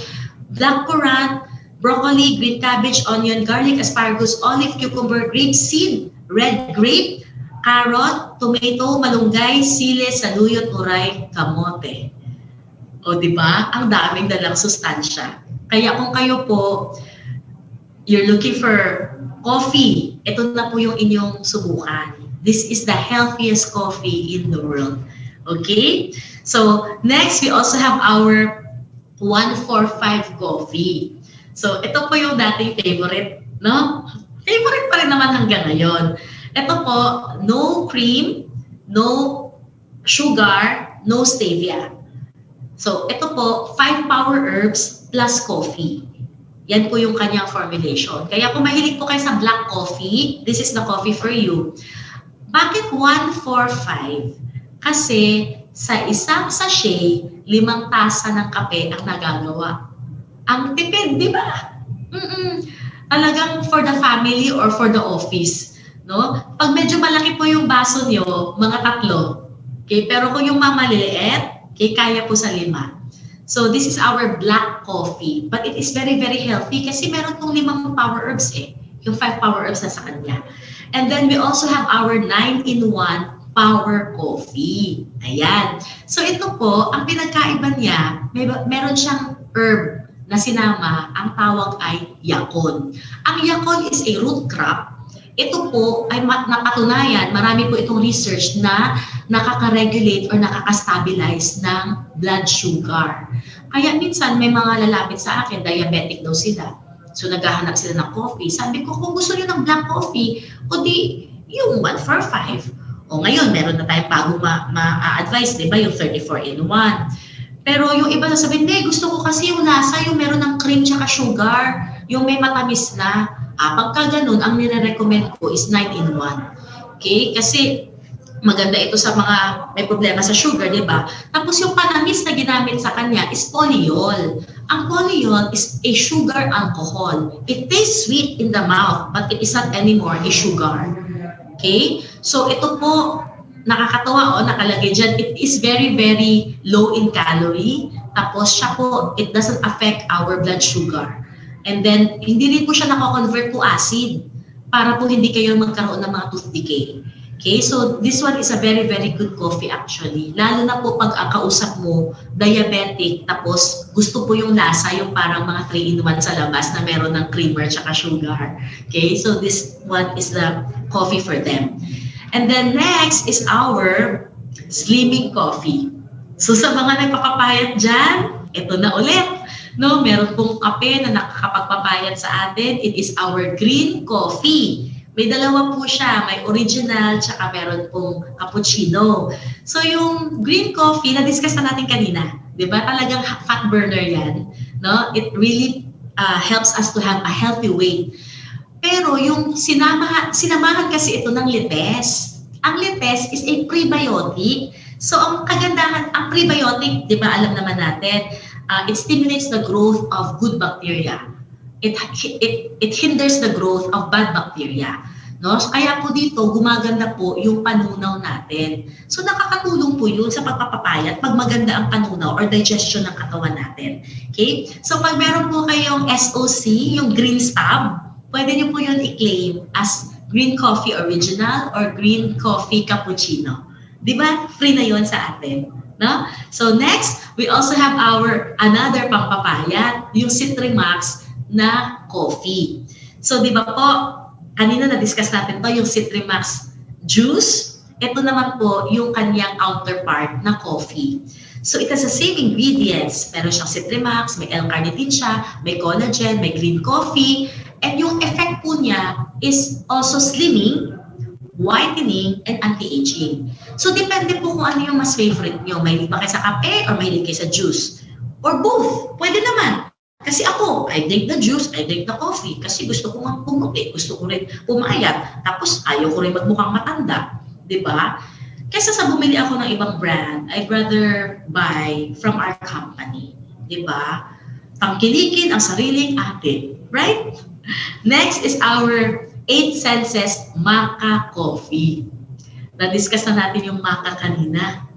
black currant, broccoli, green cabbage, onion, garlic, asparagus, olive, cucumber, grape seed, red grape, carrot, tomato, malunggay, sili, saluyot, uray, kamote. O diba? Ang daming dalang sustansya. Kaya kung kayo po, you're looking for coffee, ito na po yung inyong subukan. This is the healthiest coffee in the world. Okay? So, next, we also have our 145 coffee. So, ito po yung dating favorite, no? Favorite pa rin naman hanggang ngayon. Ito po, no cream, no sugar, no stevia. So, ito po, 5 power herbs plus coffee. Yan po yung kanyang formulation. Kaya kung mahilig po kayo sa black coffee, this is the coffee for you. Bakit 145? Kasi sa isang sachet, 5 tasa ng kape ang nagagawa. Ang tipid, di ba? Talagang for the family or for the office. No? Pag medyo malaki po yung baso nyo, mga 3. Okay? Pero kung yung mamaliliit, okay, kaya po sa 5. So this is our black coffee. But it is very, very healthy kasi meron pong 5 power herbs eh. Yung 5 power herbs na sa kanya. And then we also have our 9-in-1 power coffee. Ayan. So ito po, ang pinagkaiba niya, meron siyang herb na sinama, ang tawag ay yakon. Ang yakon is a root crop. Ito po ay napatunayan, marami po itong research na nakaka-regulate or nakaka-stabilize ng blood sugar. Kaya minsan may mga lalapit sa akin, diabetic daw sila. So naghahanap sila ng coffee. Sabi ko, kung gusto nyo ng black coffee, o di yung 1 for 5. O ngayon, meron na tayong bago ma-advise, di ba? Yung 34 in 1. Pero yung iba sasabihin, hindi, gusto ko kasi yung lasa, yung meron ng cream tsaka sugar, yung may matamis na. Pagka ganun, ang nire-recommend ko is 9 in 1. Okay? Kasi maganda ito sa mga may problema sa sugar, di ba? Tapos yung panamis na ginamit sa kanya is polyol. Ang polyol is a sugar alcohol. It tastes sweet in the mouth, but it is not anymore a sugar. Okay? So ito po, nakakatawa nakalagay dyan. It is very, very low in calorie. Tapos siya po, it doesn't affect our blood sugar. And then, hindi rin po siya nako-convert to acid para po hindi kayo magkaroon ng mga tooth decay. Okay, so this one is a very, very good coffee actually. Lalo na po pag ang kausap mo, diabetic, tapos gusto po yung lasa, yung parang mga 3-in-1 sa labas na meron ng creamer tsaka sugar. Okay, so this one is the coffee for them. And then next is our slimming coffee. So sa mga nagpapapayat dyan, ito na ulit. No, meron pong kape na nakakapagpapayat sa atin. It is our green coffee. May dalawa po siya, may original, tsaka meron pong cappuccino. So yung green coffee, na-discuss na natin kanina, di ba? Talagang fat burner yan. No? It really helps us to have a healthy weight. Pero yung sinamahan kasi ito ng lites. Ang lites is a prebiotic. So ang kagandahan, ang prebiotic, di ba alam naman natin, it stimulates the growth of good bacteria. It hinders the growth of bad bacteria. No? So, kaya po dito, gumaganda po yung panunaw natin. So nakakatulong po yun sa pagpapapayat pag maganda ang panunaw or digestion ng katawan natin. Okay? So pag meron po kayong SOC, yung green stab, pwede niyo po yun i-claim as green coffee original or green coffee cappuccino. Di ba? Free na yun sa atin. No? So next, we also have our another pampapayat, yung Citrimax na coffee. So di ba po, kanina na-discuss natin to, yung Citrimax juice. Ito naman po yung kanyang counterpart na coffee. So it has the same ingredients. Meron siyang Citrimax, may L-carnitine siya, may collagen, may green coffee. And yung effect po niya is also slimming, whitening, and anti-aging. So, depende po kung ano yung mas favorite nyo. Mahilig ba kayo sa kape or mahilig kayo sa juice? Or both. Pwede naman. Kasi ako, I drink the juice, I drink the coffee. Kasi gusto ko pumuti, gusto ko rin pumayat. Tapos, ayaw ko rin magmukhang matanda. Diba? Kaysa sa bumili ako ng ibang brand, I'd rather buy from our company. Diba? Tangkilikin ang sariling atin. Right? Next is our 8 senses maca coffee. Na-discuss na natin yung maca kanina.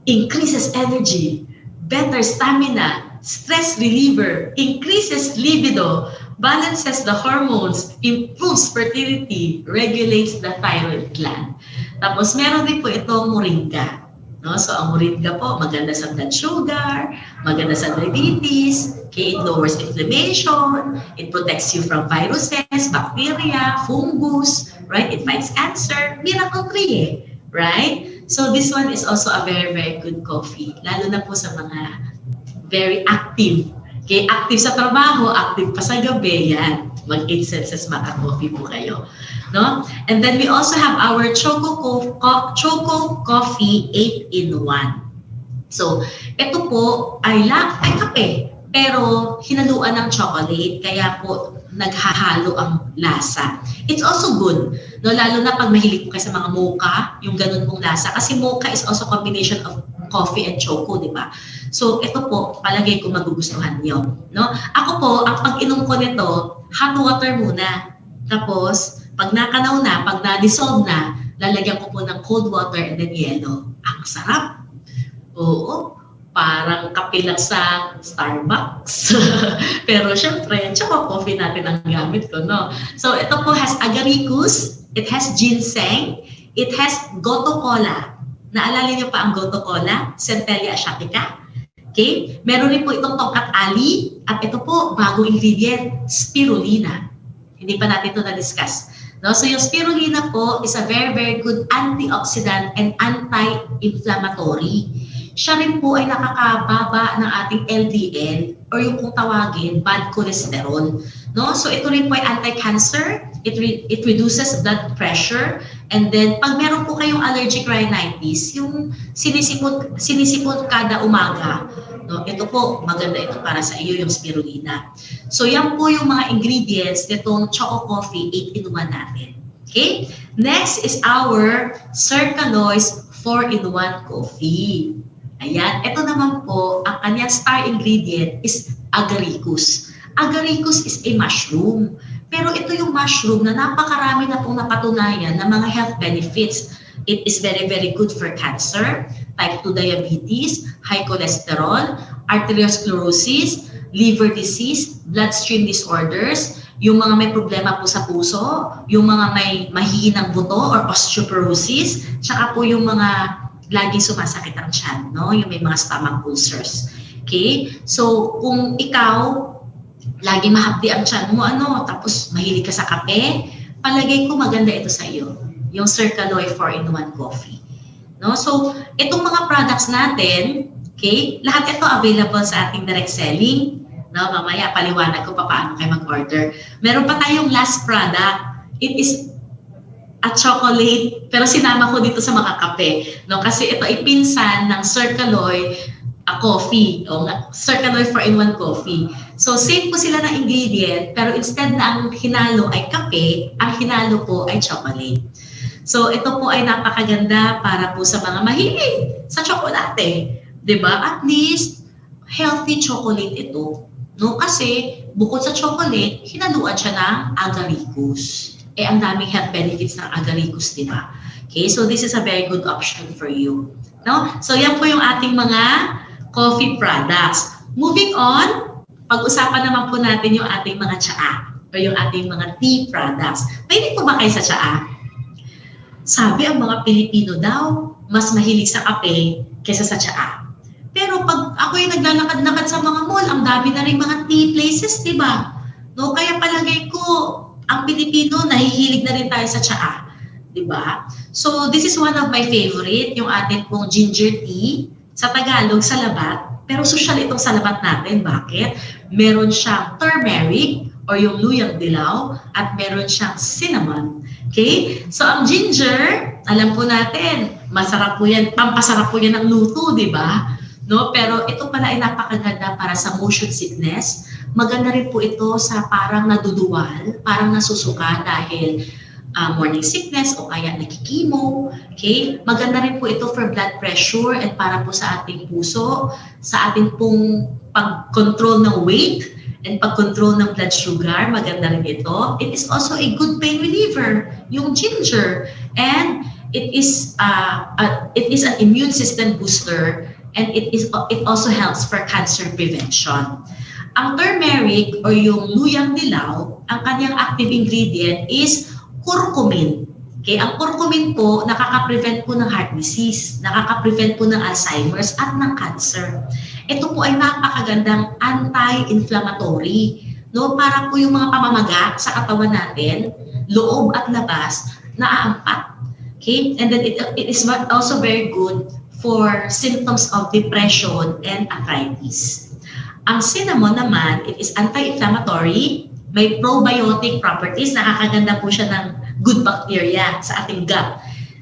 Increases energy, better stamina, stress reliever, increases libido, balances the hormones, improves fertility, regulates the thyroid gland. Tapos meron din po itong moringa. No? So ang moringa po, maganda sa blood sugar, maganda sa diabetes, okay, it lowers inflammation, it protects you from viruses, bacteria, fungus, right? It fights cancer, miracle-free, right? So this one is also a very, very good coffee, lalo na po sa mga very active. Okay, active sa trabaho, active pa sa gabi, yan. Mag-8 senses maca coffee po kayo. No? And then we also have our Choco Coffee 8 in 1. So, ito po ay kape, pero hinaluan ng chocolate, kaya po naghahalo ang lasa. It's also good, no? Lalo na pag mahilig po kayo sa mga mocha, yung ganun pong lasa. Kasi mocha is also combination of coffee and choco, di ba? So, ito po, palagay ko magugustuhan niyo. No? Ako po, ang pag-inom ko nito, hot water muna. Tapos, pag nakanaw na, pag na-dissolve na, lalagyan ko po ng cold water and then yellow. Ang sarap. Oo, parang kape lang sa Starbucks. Pero syempre, choco coffee natin ang gamit ko, no? So, ito po has agaricus, it has ginseng, it has goto cola. Naalala niyo pa ang goto cola? Centella asiatica. Okay? Meron rin po itong tongkat ali at ito po, bagong ingredient, spirulina. Hindi pa natin ito na-discuss. No? So yung spirulina po is a very, very good antioxidant and anti-inflammatory. Siya rin po ay nakakababa ng ating LDL or yung kung tawagin, bad cholesterol. No? So ito rin po ay anti-cancer, it reduces blood pressure, and then pag meron po kayong allergic rhinitis, yung sinisipon kada umaga, no? Ito po, maganda ito para sa iyo, yung spirulina. So yan po yung mga ingredients nitong Choco Coffee 8-in-1 natin. Okay? Next is our Circaloys 4-in-1 coffee. Ayan, ito naman po, ang kanyang star ingredient is agaricus. Agaricus is a mushroom. Pero ito yung mushroom na napakarami na pong napatunayan ng mga health benefits. It is very, very good for cancer, type 2 diabetes, high cholesterol, arteriosclerosis, liver disease, bloodstream disorders, yung mga may problema po sa puso, yung mga may mahihinang buto or osteoporosis, tsaka po yung mga laging sumasakit ang tiyan, no? Yung may mga stomach ulcers. Okay? So, kung ikaw, lagi mahapdi ang tiyan mo, tapos mahilig ka sa kape, palagay ko maganda ito sa iyo, yung Circaloy 4-in-1 coffee. No? So, itong mga products natin, okay, lahat ito available sa ating direct selling. No? Mamaya, paliwanag ko paano kayo mag-order. Meron pa tayong last product. It is a chocolate, pero sinama ko dito sa mga kape. No? Kasi ito ay pinsan ng Circaloy coffee, o Circaloy 4-in-1 coffee. So, same po sila ng ingredient, pero instead na ang hinalo ay kape, ang hinalo po ay chocolate. So, ito po ay napakaganda para po sa mga mahilig sa tsokolate. Diba? At least, healthy chocolate ito. No? Kasi, bukod sa chocolate, hinaluan siya ng agaricus. Ang daming health benefits ng agaricus, diba? Okay, so this is a very good option for you. No? So, yan po yung ating mga coffee products. Moving on, pag-usapan naman po natin yung ating mga tsaa o yung ating mga tea products. Mahilig po ba kayo sa tsaa? Sabi ang mga Pilipino daw, mas mahilig sa kape kaysa sa tsaa. Pero pag ako yung naglalakad-lakad sa mga mall, ang dami na rin mga tea places, di ba? No, kaya palagay ko, ang Pilipino, nahihilig na rin tayo sa tsaa. Di ba? So, this is one of my favorite, yung ating pong ginger tea. Sa Tagalog, salabat. Pero social itong salabat natin. Bakit? Meron siyang turmeric or yung luyang dilaw at meron siyang cinnamon. Okay? So, ang ginger, alam po natin, masarap po yan, pampasarap po yan ng luto, di ba? No? Pero ito pala ay napakaganda para sa motion sickness. Maganda rin po ito sa parang naduduwal, parang nasusuka dahil morning sickness o kaya nakikimo. Okay? Maganda rin po ito for blood pressure and para po sa ating puso, sa ating pong pag-control ng weight and pag-control ng blood sugar. Maganda rin ito. It is also a good pain reliever, yung ginger. And it is an immune system booster, and it also helps for cancer prevention. Ang turmeric or yung luyang dilaw, ang kanyang active ingredient is curcumin. Okay, ang curcumin po nakaka-prevent po ng heart disease, nakaka-prevent po ng Alzheimer's at ng cancer. Ito po ay napakagandang anti-inflammatory, no? Para po yung mga pamamaga sa katawan natin, loob at labas, naaampat. Okay? And then it is also very good for symptoms of depression and arthritis. Ang cinnamon naman, it is anti-inflammatory, may probiotic properties, nakakaganda po siya ng good bacteria sa ating gut.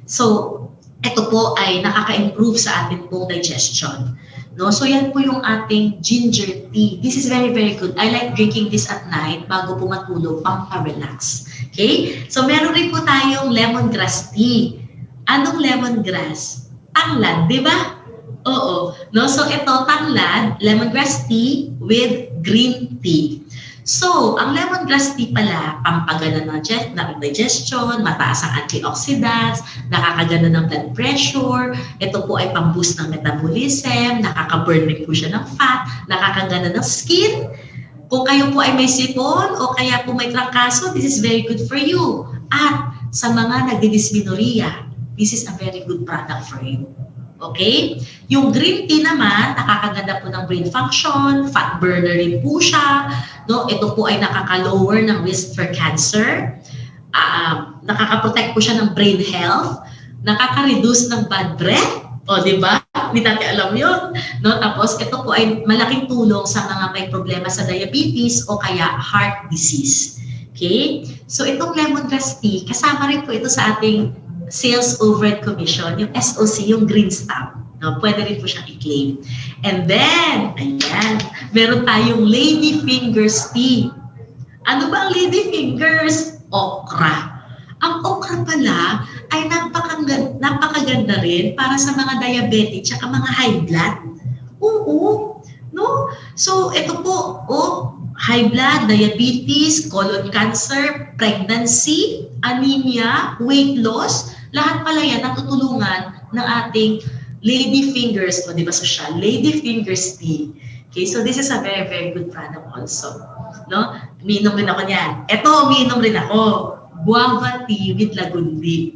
So, ito po ay nakaka-improve sa ating pong digestion. No? So, yan po yung ating ginger tea. This is very, very good. I like drinking this at night bago po matulog, pampa-relax. Okay? So, meron rin po tayong lemongrass tea. Anong lemongrass? Tanglad, di ba? Oo. No? So, ito, tanglad, lemongrass tea with green tea. So, ang lemongrass tea pala, pampagana ng digestion, mataas ang antioxidants, nakakagana ng blood pressure, ito po ay pamboost ng metabolism, nakaka-burn rin po siya ng fat, nakakagana ng skin. Kung kayo po ay may sipon o kaya po may trangkaso, this is very good for you. At sa mga nagdidysmenorrhea, this is a very good product for you. Okay? Yung green tea naman, nakakaganda po ng brain function, fat burner rin po siya. No? Ito po ay nakaka-lower ng risk for cancer. Nakaka-protect po siya ng brain health. Nakaka-reduce ng bad breath. O, di ba? Hindi natin alam yun. No? Tapos, ito po ay malaking tulong sa mga may problema sa diabetes o kaya heart disease. Okay? So, itong lemongrass tea, kasama rin po ito sa ating Sales Overhead Commission, yung SOC, yung green stamp. No? Pwede rin po siyang i-claim. And then, ayan, meron tayong lady fingers tea. Ano ba ang lady fingers? Okra. Ang okra pala ay napakaganda rin para sa mga diabetic at mga high blood. Oo. No? So, ito po, high blood, diabetes, colon cancer, pregnancy, anemia, weight loss, lahat pala yan natutulungan ng ating lady fingers, di ba social? Lady fingers tea. Okay, so this is a very, very good product also. No? Umiinom rin ako niyan. Ito, umiinom rin ako. Guava tea with lagundi.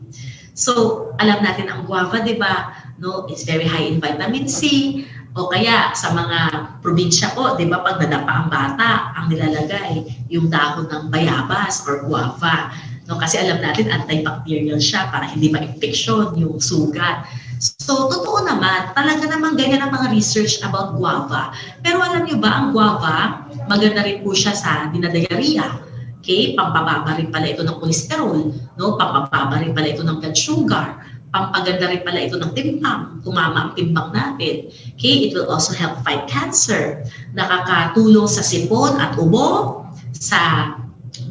So, alam natin ang guava, di ba? No, it's very high in vitamin C. O kaya sa mga probinsya po, di ba, pag nadapa ang bata, ang nilalagay yung dahon ng bayabas or guava. No, kasi alam natin antibacterial siya para hindi ma-infeksyon yung sugat. So, totoo naman, talaga namang ganyan ang mga research about guava. Pero alam niyo ba, ang guava, maganda rin po siya sa dinadiarrhea. Okay, pampababa rin pala ito ng cholesterol, no? Pampababa rin pala ito ng blood sugar, pampaganda rin pala ito ng timbang, tumama ang timbang natin. Okay, it will also help fight cancer. Nakakatulong sa sipon at ubo, sa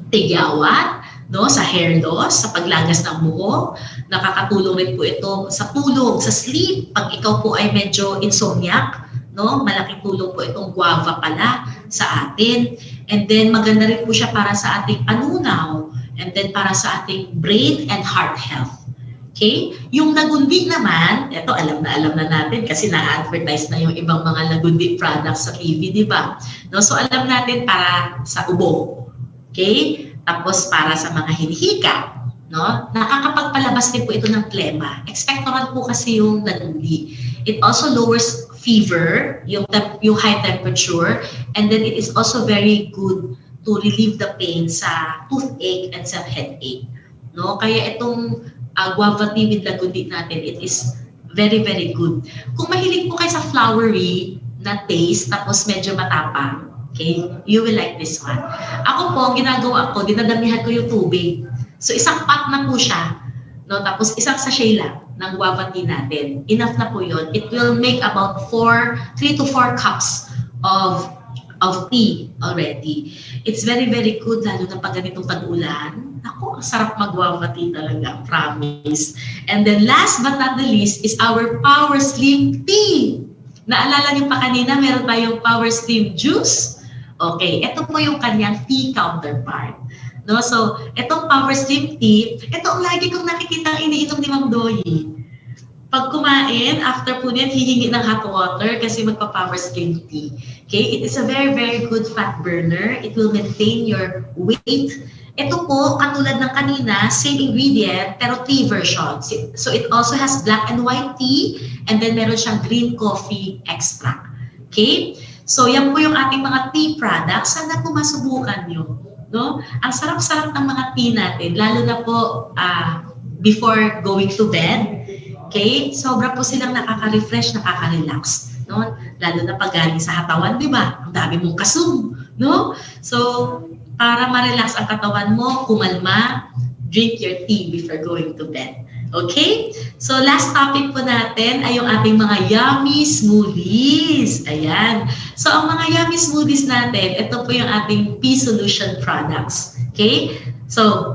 tigyawat, no? Sa hair loss, sa paglagas ng buhok. Nakakatulong rin po ito sa tulog, sa sleep. Pag ikaw po ay medyo insomniac, no? Malaking tulong po itong guava pala sa atin. And then maganda rin po siya para sa ating panunaw and then para sa ating brain and heart health. Okay? Yung lagundi naman, ito alam na natin kasi na-advertise na yung ibang mga lagundi products sa TV, di ba? No? So alam natin para sa ubo. Okay? Tapos para sa mga hinihika. No? Nakakapagpalabas din po ito ng plema. Expectorant po kasi yung lagundi. It also lowers fever, yung high temperature, and then it is also very good to relieve the pain sa toothache and sa headache. No? Kaya itong guava tea with lagundi natin, it is very, very good. Kung mahilig po kayo sa flowery na taste, tapos medyo matapang, okay, you will like this one. Ako po, ang ginagawa ko, dinadamihan ko yung tubig. So isang pot na po siya, no? Tapos isang sachet lang ng guava tea natin. Enough na po yun. It will make about 3 to 4 cups of tea already. It's very, very good, lalo na pag ganitong pag-ulan. Ako, ang sarap mag-guava tea talaga, promise. And then last but not the least is our Power Slim Tea. Naalala niyo pa kanina, meron tayong Power Slim Juice. Okay, ito po yung kanyang tea counterpart. No, so itong Power Slim Tea, ito ang lagi kong nakikita iniinom ni Ma'am Doyi. Pag kumain, after po niyan, hihingi ng hot water kasi magpa-Power Slim Tea. Okay, it is a very, very good fat burner. It will maintain your weight. Ito po, katulad ng kanina, same ingredient, pero tea version. So it also has black and white tea, and then meron siyang green coffee extract. Okay? So yan po yung ating mga tea products. Sana po masubukan nyo. No? Ang sarap-sarap ng mga tea natin, lalo na po before going to bed. Okay? Sobra po silang nakaka-refresh, nakaka-relax. No? Lalo na pag galing sa katawan, di ba? Ang dami mong kasum. No? So, para ma-relax ang katawan mo, kumalma, drink your tea before going to bed. Okay? So, last topic po natin ay yung ating mga yummy smoothies. Ayan. So, ang mga yummy smoothies natin, ito po yung ating Pea Solution products. Okay? So,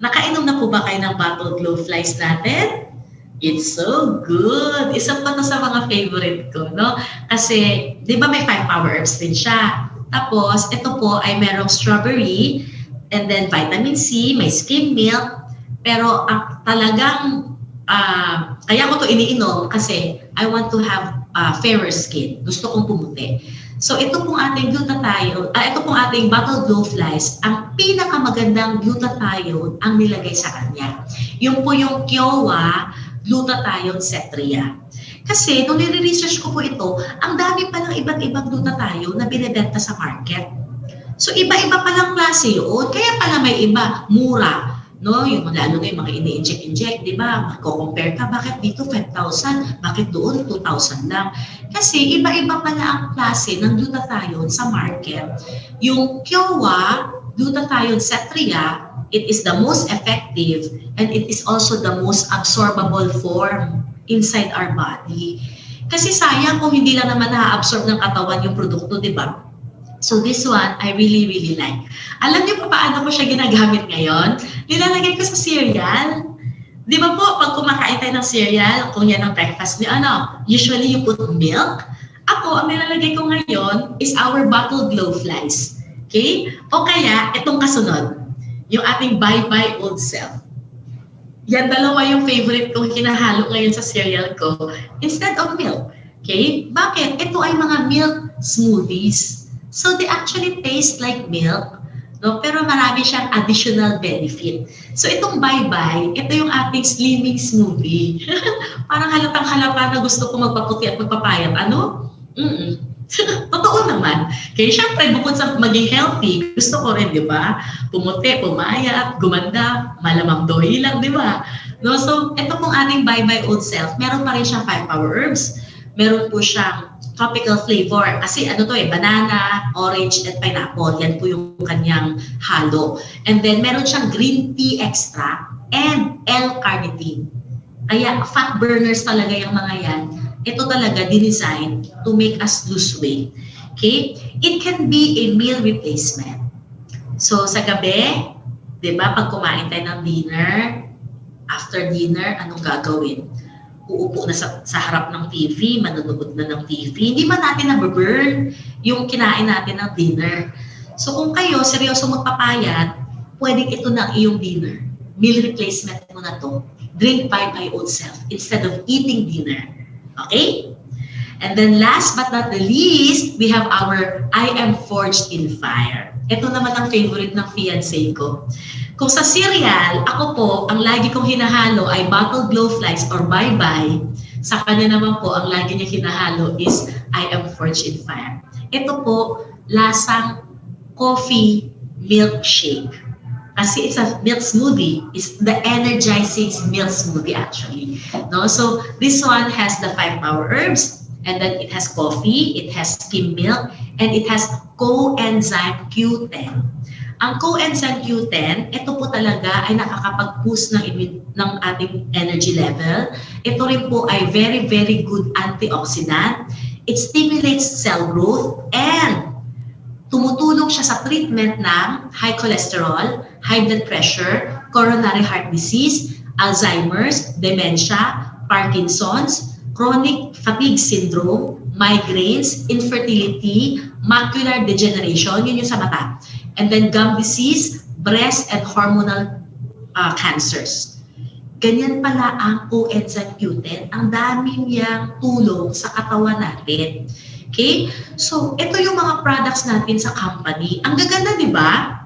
nakainom na po ba kayo ng bottled glowflies natin? It's so good. Isa pa to sa mga favorite ko, no? Kasi, di ba may 5 power herbs din siya? Tapos, ito po ay merong strawberry, and then vitamin C, may skim milk, pero talagang, kaya ko to iniinom kasi I want to have fairer skin. Gusto kong pumuti. So, ito pong ating glutathione, ito pong ating bottled glowflies, ang pinakamagandang glutathione ang nilagay sa kanya. Yung po yung Kiowa glutathione cetria. Kasi nung nire-research ko po ito, ang dami palang iba't ibang glutathione na binebenta sa market. So iba-iba palang klase yun, kaya pala may iba, mura. No, yung lalo na yung mga ini-inject, di ba? Magko-compare ka, bakit dito 5,000, bakit doon 2,000 lang? Kasi iba-iba pala ang klase ng glutathione sa market. Yung Kiowa, glutathione cetria, it is the most effective and it is also the most absorbable form inside our body. Kasi sayang kung hindi lang naman na-absorb ng katawan yung produkto, di ba? So this one, I really, really like. Alam niyo pa paano ko siya ginagamit ngayon? Nilalagay ko sa cereal. Di ba po, pag kumakain tayo ng cereal, kung yan ang breakfast niyo, usually you put milk. Ako, ang nilalagay ko ngayon is our bottled glowflies. Okay? O kaya, itong kasunod, yung ating bye-bye old self. Yan dalawa yung favorite kong hinahalo ngayon sa cereal ko instead of milk. Okay? Bakit? Ito ay mga milk smoothies. So they actually taste like milk, no? Pero marami siyang additional benefit. So itong bye-bye, ito yung ating slimming smoothie. Parang halatang-halata na gusto ko magpaputi at magpapayat. Ano? Totoo naman. Kaya syempre, bukod sa maging healthy, gusto ko rin, di ba? Pumuti, pumayat, gumanda, malamang dohi lang, di ba? No? So ito pong ating bye-bye old self, meron pa rin siyang 5 power herbs. Meron po siyang tropical flavor. Kasi ano to banana, orange, and pineapple. Yan po yung kanyang halo. And then meron siyang green tea extract and L-carnitine. Kaya fat burners talaga yung mga yan. Ito talaga dinesign to make us lose weight. Okay? It can be a meal replacement. So sa gabi, di ba, pag kumain tayo ng dinner, after dinner, anong gagawin? Uupo na sa harap ng TV, manonood na ng TV, hindi ba natin na-burn yung kinain natin ng dinner? So kung kayo seryoso magpapayat, pwedeng ito na ang iyong dinner. Meal replacement mo na to. Drink bye-bye old self instead of eating dinner. Okay? And then last but not the least, we have our I am forged in fire. Ito naman ang favorite ng fiancé ko. Kung sa cereal, ako po, ang lagi kong hinahalo ay bottled glowflies or bye-bye. Sa kanya naman po, ang lagi niya hinahalo is I am forged in fire. Ito po, lasang coffee milkshake. Kasi it's a milk smoothie. It's the energizing milk smoothie actually. No? So this one has the 5 power herbs, and then it has coffee, it has skim milk, and it has coenzyme Q10. Ang coenzyme Q10, ito po talaga ay nakakapag-boost ng ating energy level. Ito rin po ay very, very good antioxidant. It stimulates cell growth and tumutulong siya sa treatment ng high cholesterol, high blood pressure, coronary heart disease, Alzheimer's, dementia, Parkinson's, chronic fatigue syndrome, migraines, infertility, macular degeneration, yun yung sa mata. And then gum disease, breast and hormonal cancers. Ganyan pala ang coenzyme Q10. Ang dami niyang tulong sa katawan natin. Okay? So, ito yung mga products natin sa company. Ang gaganda, di ba?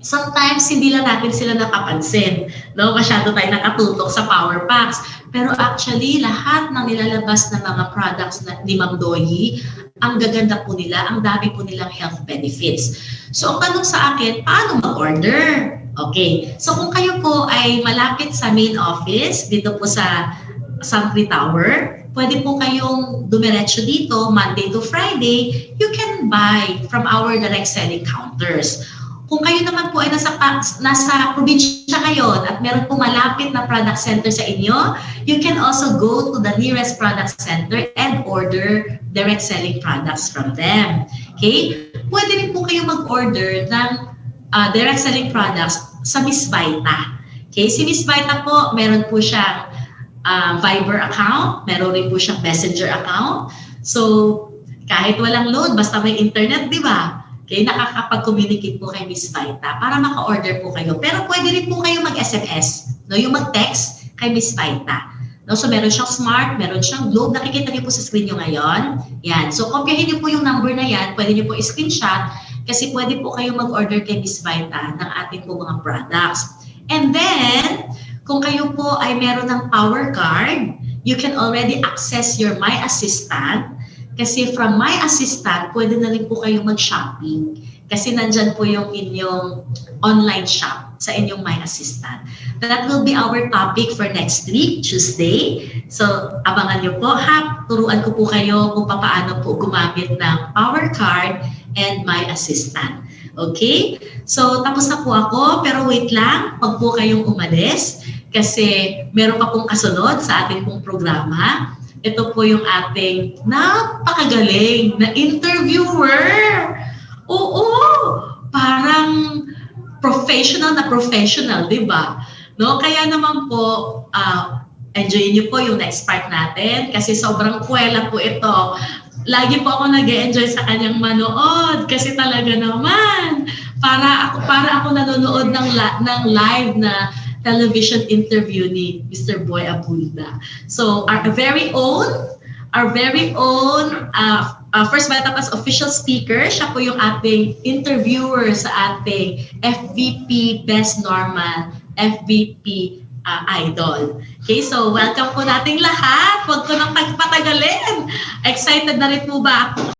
Sometimes, hindi lang natin sila napapansin. No? Masyado tayo nakatutok sa power packs. Pero actually, lahat ng nilalabas na mga products ni Ma'am Doyi, ang gaganda po nila, ang dami po nilang health benefits. So, ang tanong sa akin, paano mag-order? Okay. So, kung kayo po ay malapit sa main office, dito po sa Santry Tower, pwede po kayong dumiretso dito, Monday to Friday, you can buy from our direct selling counters. Kung kayo naman po ay nasa probinsya ngayon at meron po malapit na product center sa inyo, you can also go to the nearest product center and order direct selling products from them. Okay? Pwede rin po kayo mag-order ng direct selling products sa Miss Vita. Okay? Si Miss Vita po, meron po siyang Viber account, meron rin po siyang Messenger account. So, kahit walang load, basta may internet, di ba? Okay, nakakapag-communicate po kay Miss Vita para maka-order po kayo. Pero pwede rin po kayo mag-SMS, no? Yung mag-text kay Miss Vita. No? So meron siyang Smart, meron siyang Globe. Nakikita niyo po sa screen niyo ngayon. Yan. So kopyahin niyo po yung number na yan. Pwede niyo po i-screenshot kasi pwede po kayo mag-order kay Miss Vita ng ating po mga products. And then, kung kayo po ay meron ng power card, you can already access your My Assistant. Kasi from My Assistant, pwede na rin po kayong mag-shopping. Kasi nandyan po yung inyong online shop sa inyong My Assistant. That will be our topic for next week, Tuesday. So, abangan nyo po ha. Turuan ko po kayo kung paano po gumamit ng Power Card and My Assistant. Okay? So, tapos na po ako. Pero wait lang, wag po kayong umalis. Kasi meron pa pong kasunod sa ating pong programa. Ito po yung ating napakagaling na interviewer. Oo, parang professional, di ba? No? Kaya naman po, enjoyin niyo po yung next part natin kasi sobrang kwela po ito. Lagi po ako nag-enjoy sa kanyang manood kasi talaga naman para ako nanonood ng live na television interview ni Mr. Boy Abunda. So our very own First Vital Plus official speaker, siya po yung ating interviewer sa ating FVP Best Normal, FVP Idol. Okay, so welcome po nating lahat. Huwag ko nang pagpatagalin. Excited na rin po ba ako?